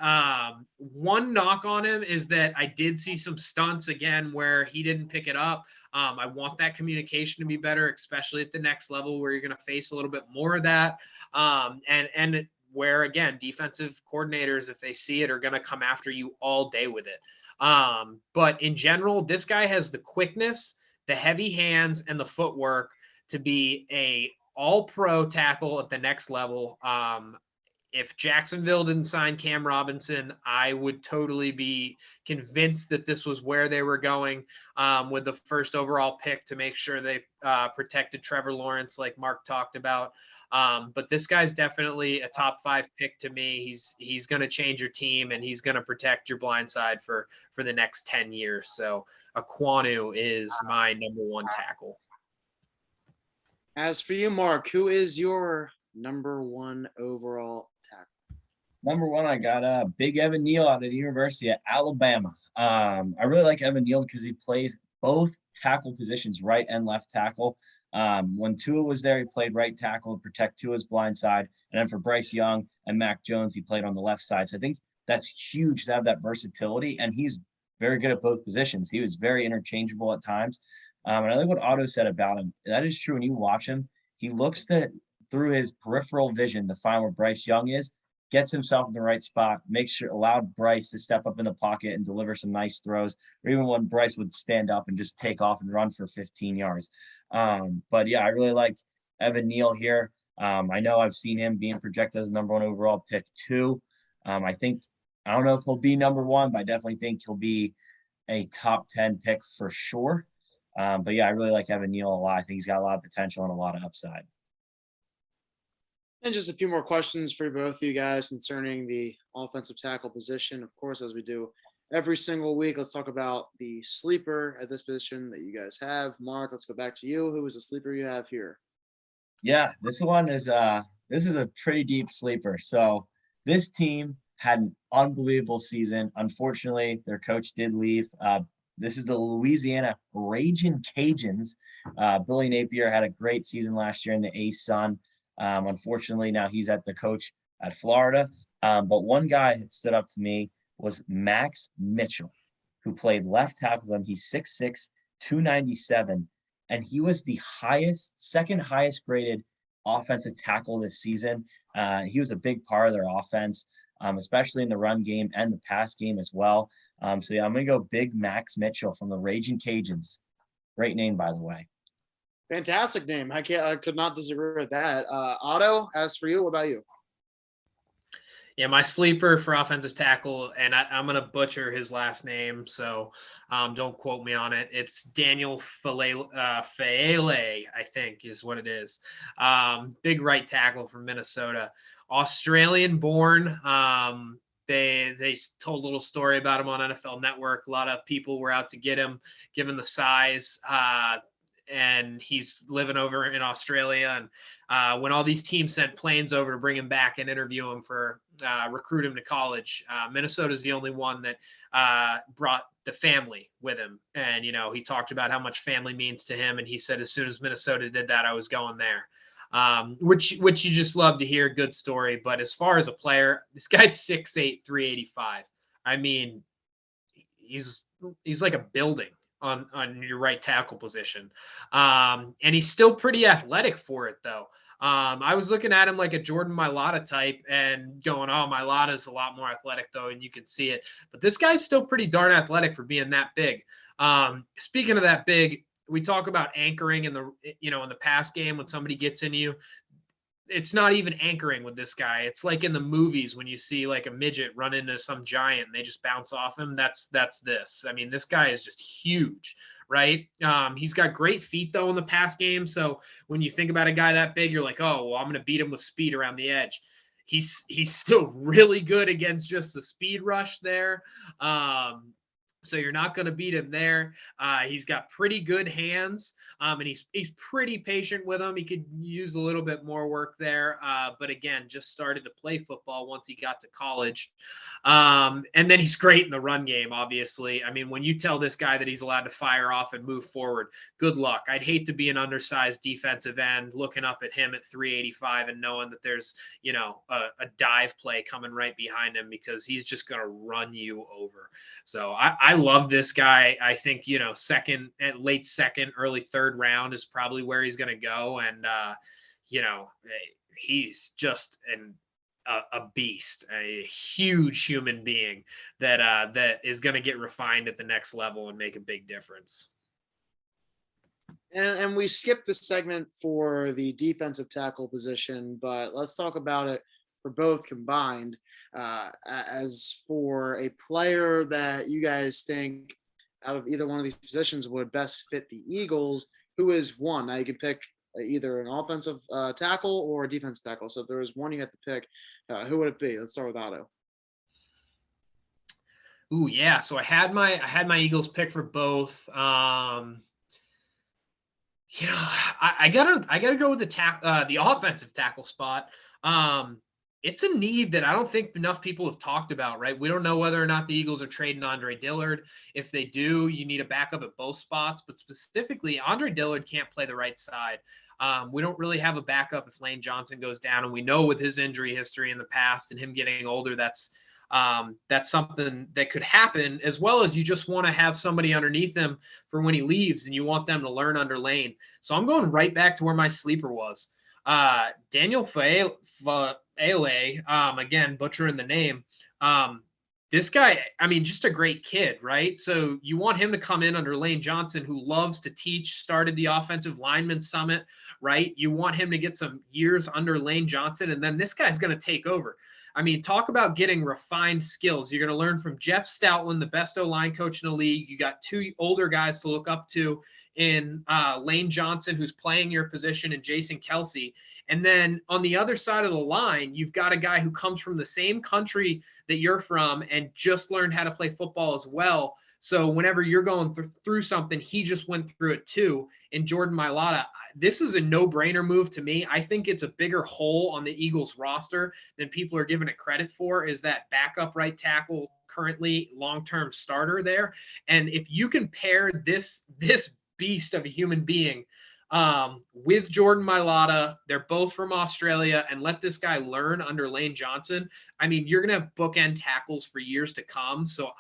One knock on him is that I did see some stunts again where he didn't pick it up. I want that communication to be better, especially at the next level where you're going to face a little bit more of that. And where, again, defensive coordinators, if they see it, are going to come after you all day with it. But in general, this guy has the quickness, the heavy hands and the footwork to be a all-pro tackle at the next level. If Jacksonville didn't sign Cam Robinson, I would totally be convinced that this was where they were going with the first overall pick to make sure they protected Trevor Lawrence, like Mark talked about. But this guy's definitely a top 5 pick to me. He's going to change your team, and he's going to protect your blind side for the next 10 years. So Ekwanu is my number 1 tackle. As for you, Mark, who is your number 1 overall tackle? Number 1, I got Big Evan Neal out of the University of Alabama. I really like Evan Neal because he plays both tackle positions, right and left tackle. When Tua was there, he played right tackle to protect Tua's blind side. And then for Bryce Young and Mac Jones, he played on the left side. So I think that's huge to have that versatility. And he's very good at both positions. He was very interchangeable at times. And I like what Otto said about him. That is true. When you watch him, he looks through his peripheral vision to find where Bryce Young is, gets himself in the right spot, allowed Bryce to step up in the pocket and deliver some nice throws, or even when Bryce would stand up and just take off and run for 15 yards. But yeah, I really like Evan Neal here. I know I've seen him being projected as the number 1 overall pick too. I don't know if he'll be number 1, but I definitely think he'll be a top 10 pick for sure. But yeah, I really like Evan Neal a lot. I think he's got a lot of potential and a lot of upside. And just a few more questions for both of you guys concerning the offensive tackle position. Of course, as we do every single week, let's talk about the sleeper at this position that you guys have. Mark, let's go back to you. Who is the sleeper you have here? Yeah, this is a pretty deep sleeper. So this team had an unbelievable season. Unfortunately, their coach did leave. This is the Louisiana Ragin' Cajuns. Billy Napier had a great season last year in the ASUN. Unfortunately, now he's at the coach at Florida. But one guy that stood up to me was Max Mitchell, who played left tackle with him. He's 6'6", 297, and he was the second highest graded offensive tackle this season. He was a big part of their offense, especially in the run game and the pass game as well. So yeah, I'm going to go big Max Mitchell from the Ragin' Cajuns. Great name, by the way. Fantastic name. I could not disagree with that. Otto, as for you, what about you? Yeah, my sleeper for offensive tackle, and I'm going to butcher his last name, so don't quote me on it. It's Daniel Faele, I think is what it is. Big right tackle from Minnesota. Australian-born. They told a little story about him on NFL Network. A lot of people were out to get him, given the size. And he's living over in Australia. And when all these teams sent planes over to bring him back and interview him for recruit him to college, Minnesota's the only one that brought the family with him. And, he talked about how much family means to him. And he said, as soon as Minnesota did that, I was going there. Which you just love to hear. Good story. But as far as a player, this guy's 6'8", 385. I mean, he's like a building on your right tackle position. And he's still pretty athletic for it, though. I was looking at him like a Jordan Mailata type and going, oh, Mailata's a lot more athletic, though, and you can see it. But this guy's still pretty darn athletic for being that big. Speaking of that big, we talk about anchoring in the pass game when somebody gets in you. It's not even anchoring with this guy. It's like in the movies when you see like a midget run into some giant and they just bounce off him. That's this. I mean, this guy is just huge, right? He's got great feet though in the pass game. So when you think about a guy that big, you're like, oh, well, I'm going to beat him with speed around the edge. He's still really good against just the speed rush there. So you're not going to beat him there. He's got pretty good hands, and he's pretty patient with them. He could use a little bit more work there, but again, just started to play football once he got to college. And then he's great in the run game, obviously. I mean, when you tell this guy that he's allowed to fire off and move forward, good luck. I'd hate to be an undersized defensive end looking up at him at 385 and knowing that there's, a dive play coming right behind him because he's just going to run you over. So I love this guy. I think, late second, early third round is probably where he's going to go. And, he's just a beast, a huge human being that is going to get refined at the next level and make a big difference. And we skipped the segment for the defensive tackle position, but let's talk about it for both combined. As for a player that you guys think out of either one of these positions would best fit the Eagles, who is one? Now you can pick either an offensive tackle or a defensive tackle. So if there was one you had to pick, who would it be? Let's start with Otto. Ooh, yeah. So I had my Eagles pick for both. I gotta go with the offensive tackle spot. It's a need that I don't think enough people have talked about, right? We don't know whether or not the Eagles are trading Andre Dillard. If they do, you need a backup at both spots, but specifically, Andre Dillard can't play the right side. We don't really have a backup if Lane Johnson goes down, and we know with his injury history in the past and him getting older, that's something that could happen, as well as you just want to have somebody underneath him for when he leaves and you want them to learn under Lane. So I'm going right back to where my sleeper was. Daniel Faele, again, butchering the name. This guy, I mean, just a great kid, right? So you want him to come in under Lane Johnson, who loves to teach, started the offensive lineman summit, right? You want him to get some years under Lane Johnson, and then this guy's going to take over. I mean, talk about getting refined skills. You're going to learn from Jeff Stoutland, the best O-line coach in the league. You got two older guys to look up to in Lane Johnson, who's playing your position, and Jason Kelsey. And then on the other side of the line, you've got a guy who comes from the same country that you're from and just learned how to play football as well. So whenever you're going through something, he just went through it too. And Jordan Mailata, this is a no-brainer move to me. I think it's a bigger hole on the Eagles roster than people are giving it credit for, is that backup right tackle, currently long-term starter there. And if you can pair this beast of a human being with Jordan Mailata, they're both from Australia, and let this guy learn under Lane Johnson, I mean, you're going to have bookend tackles for years to come. So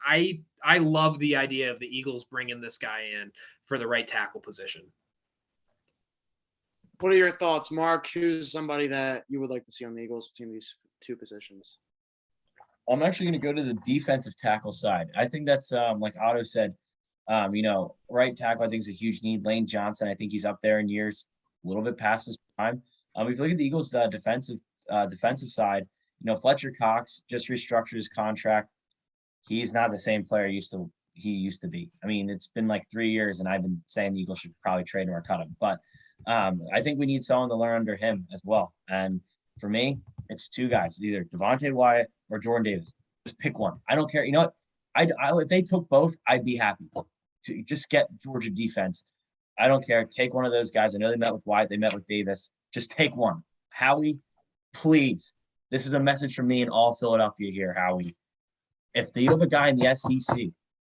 I love the idea of the Eagles bringing this guy in for the right tackle position. What are your thoughts, Mark? Who's somebody that you would like to see on the Eagles between these two positions? I'm actually going to go to the defensive tackle side. I think that's like Otto said, right tackle, I think is a huge need. Lane Johnson, I think he's up there in years, a little bit past his prime. If you look at the Eagles' defensive side, Fletcher Cox just restructured his contract. He's not the same player he used to be. I mean, it's been like 3 years, and I've been saying the Eagles should probably trade him or cut him. But I think we need someone to learn under him as well. And for me, it's two guys, either Devonte Wyatt or Jordan Davis. Just pick one. I don't care. You know what? I if they took both, I'd be happy to just get Georgia defense. I don't care. Take one of those guys. I know they met with Wyatt. They met with Davis. Just take one. Howie, please. This is a message from me and all Philadelphia here, Howie. If you have a guy in the SEC,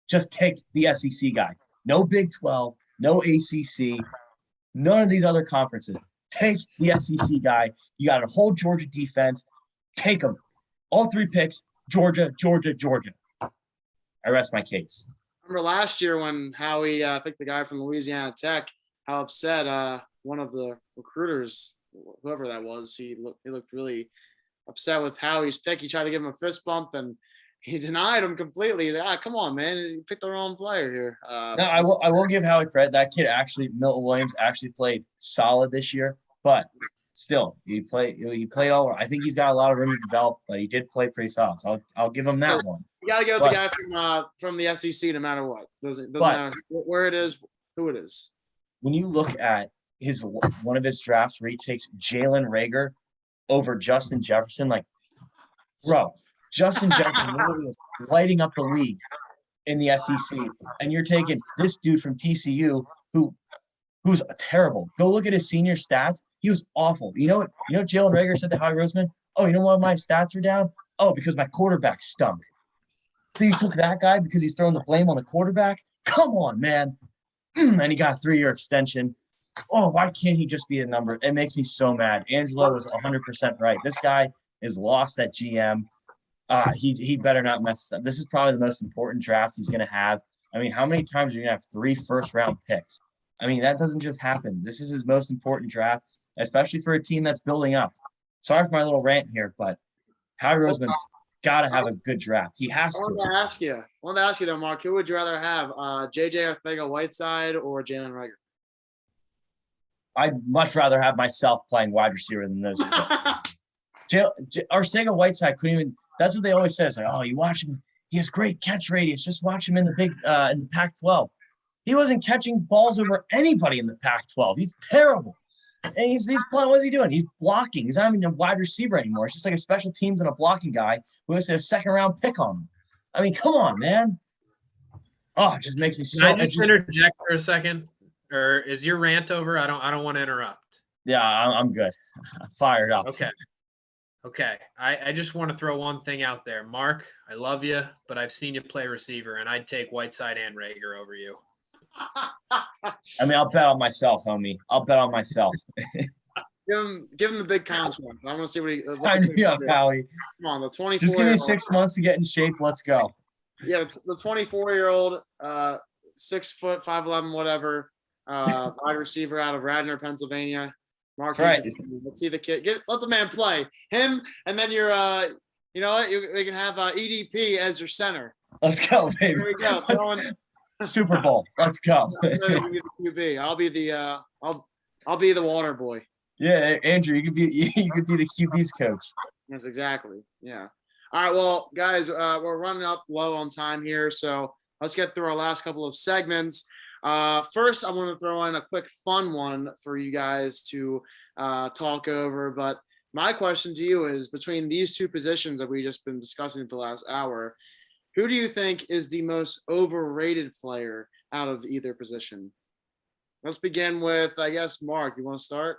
just take the SEC guy. No Big 12, no ACC, none of these other conferences. Take the SEC guy. You got a whole Georgia defense. Take them. All three picks, Georgia, Georgia, Georgia. I rest my case. Remember last year when Howie picked the guy from Louisiana Tech, how upset one of the recruiters, whoever that was, he looked really upset with Howie's pick. He tried to give him a fist bump, and he denied him completely. He's like, come on, man. You picked the wrong player here. No, I will give Howie credit. That kid Milton Williams, actually played solid this year. But still, he played all right. I think he's got a lot of room to develop, but he did play pretty solid. So I'll give him that one. You got to go with the guy from the SEC no matter what. Doesn't matter where it is, who it is. When you look at one of his drafts where he takes Jalen Reagor over Justin Jefferson, like, bro, Justin Jefferson literally was lighting up the league in the SEC, and you're taking this dude from TCU who's terrible. Go look at his senior stats. He was awful. You know what Jalen Reagor said to Howie Roseman? Oh, you know why my stats are down? Oh, because my quarterback stunk. So you took that guy because he's throwing the blame on the quarterback? Come on, man. And he got a 3-year extension. Oh, why can't he just be a number? It makes me so mad. Angelo was 100% right. This guy is lost at GM. He better not mess up. This is probably the most important draft he's going to have. I mean, how many times are you going to have 3 first-round picks? I mean, that doesn't just happen. This is his most important draft, especially for a team that's building up. Sorry for my little rant here, but Howie Roseman's got to have a good draft. He has to. I wanted to ask you though, Mark, who would you rather have, J.J. Arcega-Whiteside or Jalen Reagor? I'd much rather have myself playing wide receiver than those two. Arcega-Whiteside couldn't even. That's what they always say. It's like, oh, you watch him. He has great catch radius. Just watch him in the Pac-12. He wasn't catching balls over anybody in the Pac-12. He's terrible. And he's playing. What is he doing? He's blocking. He's not even a wide receiver anymore. It's just like a special teams and a blocking guy who has a second-round pick on him. I mean, come on, man. Oh, it just makes me so. Can I just interject for a second? Or is your rant over? I don't want to interrupt. Yeah, I'm good. I'm fired up. Okay. I just want to throw one thing out there. Mark, I love you, but I've seen you play receiver, and I'd take Whiteside and Rager over you. I mean, I'll bet on myself, homie. I'll bet on myself. Give him the big contract. I want to see what he. Sign me up, Howie. Come on, the 24. Just give me 6 months to get in shape. Let's go. Yeah, the 24-year-old, 6 foot, 5'11", whatever, wide receiver out of Radnor, Pennsylvania. Mark, right. Let's see the kid. Let the man play. Him, and then you're, you know what? We can have EDP as your center. Let's go, baby. Here we go. Super Bowl. Let's go. You be the QB. I'll be the I'll be the water boy. Yeah, Andrew, you could be the QB's coach. Yes, exactly. Yeah. All right, well, guys, we're running up low on time here, so let's get through our last couple of segments. First, I want to throw in a quick fun one for you guys to talk over. But my question to you is, between these two positions that we've just been discussing the last hour, who do you think is the most overrated player out of either position? Let's begin with, I guess, Mark. You want to start?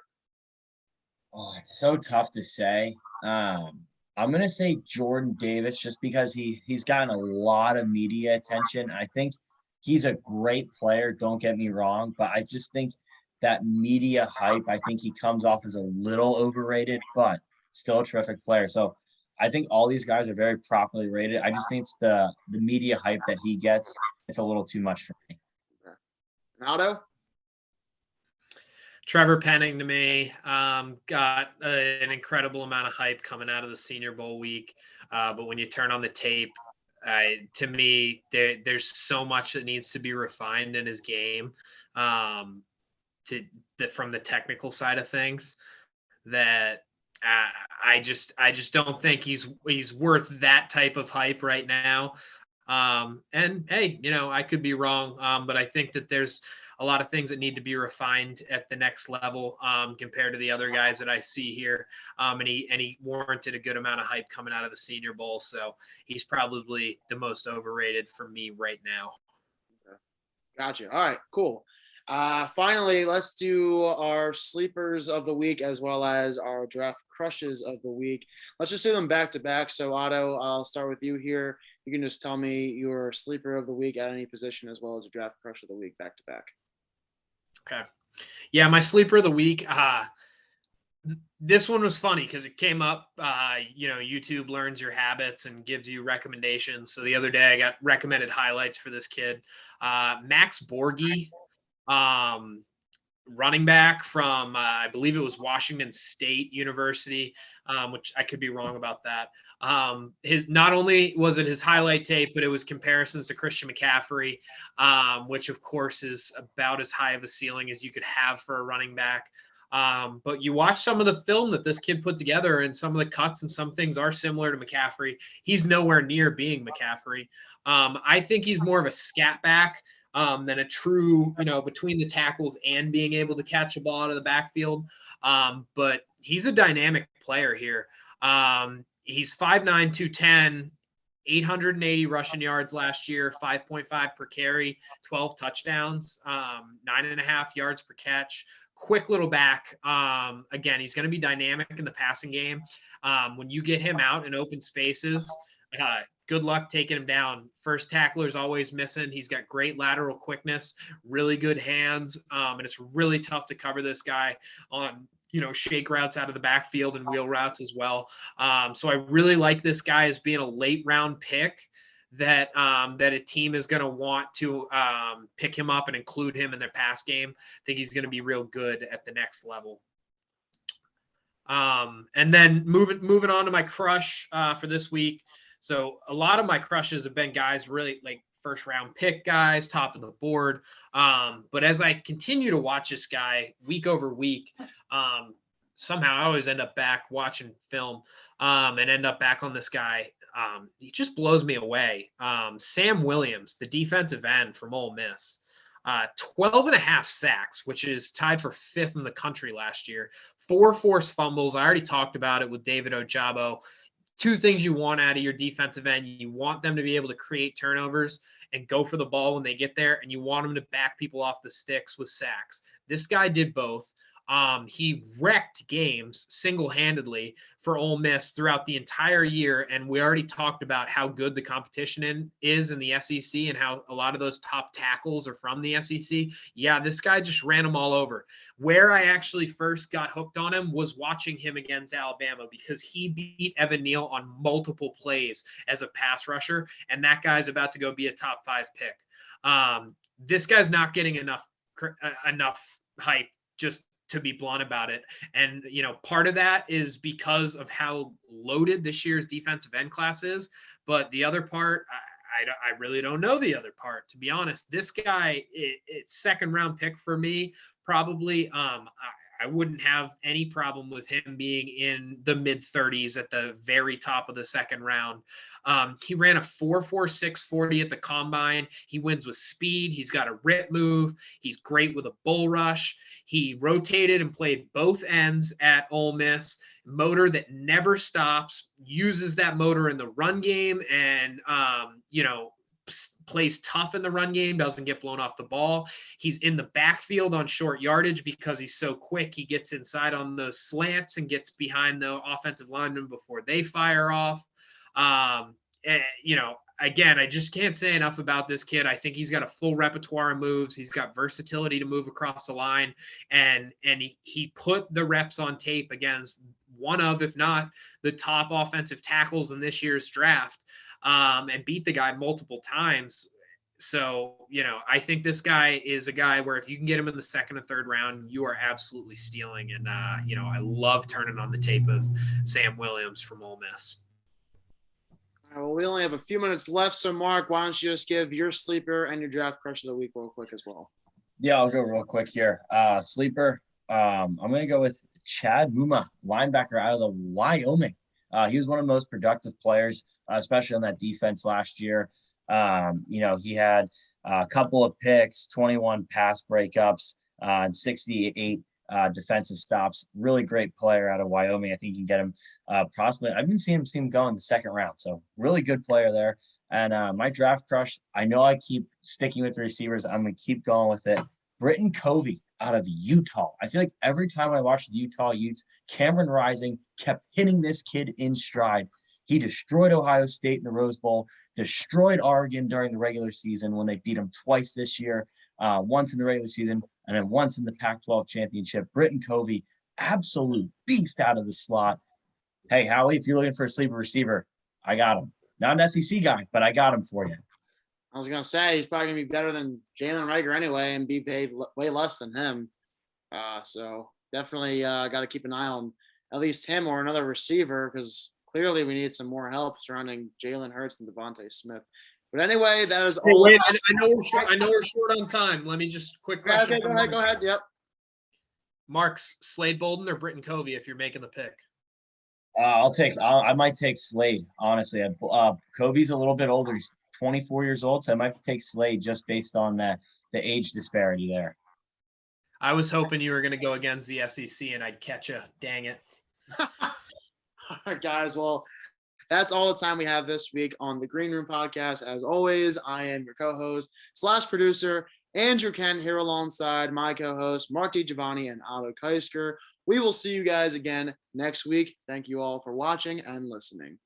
Oh, it's so tough to say. I'm going to say Jordan Davis just because he's gotten a lot of media attention. I think he's a great player, don't get me wrong, but I just think that media hype, I think he comes off as a little overrated, but still a terrific player. So I think all these guys are very properly rated. I just think it's the media hype that he gets. It's a little too much for me. Ronaldo? Trevor Penning to me got an incredible amount of hype coming out of the Senior Bowl week. But when you turn on the tape, to me, there's so much that needs to be refined in his game from the technical side of things that I just don't think he's worth that type of hype right now. And hey, I could be wrong, but I think that there's a lot of things that need to be refined at the next level compared to the other guys that I see here. And he warranted a good amount of hype coming out of the Senior Bowl. So he's probably the most overrated for me right now. Okay. Gotcha. All right, cool. Finally, let's do our sleepers of the week as well as our draft crushes of the week. Let's just do them back to back. So Otto, I'll start with you here. You can just tell me your sleeper of the week at any position as well as a draft crush of the week back to back. Okay. Yeah, my sleeper of the week. This one was funny because it came up, YouTube learns your habits and gives you recommendations. So the other day I got recommended highlights for this kid. Max Borghi, running back from, I believe it was Washington State University, which I could be wrong about that. Not only was it his highlight tape, but it was comparisons to Christian McCaffrey, which of course is about as high of a ceiling as you could have for a running back. But you watch some of the film that this kid put together, and some of the cuts and some things are similar to McCaffrey. He's nowhere near being McCaffrey. I think he's more of a scat back than a true, between the tackles and being able to catch a ball out of the backfield. But he's a dynamic player here. He's 5'9", 210, 880 rushing yards last year, 5.5 per carry, 12 touchdowns, 9.5 yards per catch. Quick little back. Again, he's going to be dynamic in the passing game. When you get him out in open spaces, good luck taking him down. First tackler's always missing. He's got great lateral quickness, really good hands, and it's really tough to cover this guy on shake routes out of the backfield and wheel routes as well. So I really like this guy as being a late round pick that a team is going to want to pick him up and include him in their pass game. I think he's going to be real good at the next level. And then moving on to my crush for this week. So a lot of my crushes have been guys really like first round pick guys, top of the board. But as I continue to watch this guy week over week, somehow I always end up back watching film and end up back on this guy. He just blows me away. Sam Williams, the defensive end from Ole Miss, 12 and a half sacks, which is tied for 5th in the country last year. 4 forced fumbles. I already talked about it with David Ojabo. 2 things you want out of your defensive end. You want them to be able to create turnovers and go for the ball when they get there, and you want them to back people off the sticks with sacks. This guy did both. He wrecked games single-handedly for Ole Miss throughout the entire year, and we already talked about how good the competition is in the SEC and how a lot of those top tackles are from the SEC. Yeah, this guy just ran them all over. Where I actually first got hooked on him was watching him against Alabama, because he beat Evan Neal on multiple plays as a pass rusher, and that guy's about to go be a top 5 pick. This guy's not getting enough hype, just to be blunt about it. And, part of that is because of how loaded this year's defensive end class is. But the other part, I really don't know the other part, to be honest. This guy, it's 2nd round pick for me, probably. I wouldn't have any problem with him being in the mid 30s at the very top of the 2nd round. He ran a 4.46 40 at the combine. He wins with speed. He's got a rip move. He's great with a bull rush. He rotated and played both ends at Ole Miss. Motor that never stops, uses that motor in the run game, and plays tough in the run game, doesn't get blown off the ball. He's in the backfield on short yardage because he's so quick. He gets inside on those slants and gets behind the offensive linemen before they fire off. Again, I just can't say enough about this kid. I think he's got a full repertoire of moves. He's got versatility to move across the line, and he put the reps on tape against one of, if not the top offensive tackles in this year's draft, and beat the guy multiple times. So, I think this guy is a guy where if you can get him in the 2nd or 3rd round, you are absolutely stealing. And, I love turning on the tape of Sam Williams from Ole Miss. All right, well, we only have a few minutes left. So, Mark, why don't you just give your sleeper and your draft crush of the week real quick as well? Yeah, I'll go real quick here. Sleeper, I'm going to go with Chad Muma, linebacker out of the Wyoming. He was one of the most productive players, especially on that defense last year. He had a couple of picks, 21 pass breakups, and 68 defensive stops. Really great player out of Wyoming. I think you can get him possibly. I've been seeing him go in the 2nd round. So really good player there. And my draft crush, I know I keep sticking with the receivers. I'm going to keep going with it. Britton Covey out of Utah. I feel like every time I watch the Utah Utes, Cameron Rising kept hitting this kid in stride. He destroyed Ohio State in the Rose Bowl, destroyed Oregon during the regular season when they beat him twice this year, once in the regular season and then once in the Pac-12 championship. Britton Covey, absolute beast out of the slot. Hey, Howie, if you're looking for a sleeper receiver, I got him. Not an SEC guy, but I got him for you. I was going to say he's probably going to be better than Jalen Reagor anyway and be paid way less than him. So definitely got to keep an eye on at least him or another receiver, because clearly we need some more help surrounding Jalen Hurts and Devontae Smith. But anyway, that is all. Wait, I know we're short on time. Let me just quick question. Okay, go ahead. Yep. Mark's Slade Bolden or Britton Covey if you're making the pick? I might take Slade, honestly. Covey's a little bit older. He's 24 years old, so I might take Slade just based on the age disparity there. I was hoping you were going to go against the SEC and I'd catch you. Dang it. All right, guys. Well, that's all the time we have this week on the Green Room Podcast. As always, I am your co-host / producer, Andrew Kent, here alongside my co-host, Mark DiGiovanni and Otto Keisker. We will see you guys again next week. Thank you all for watching and listening.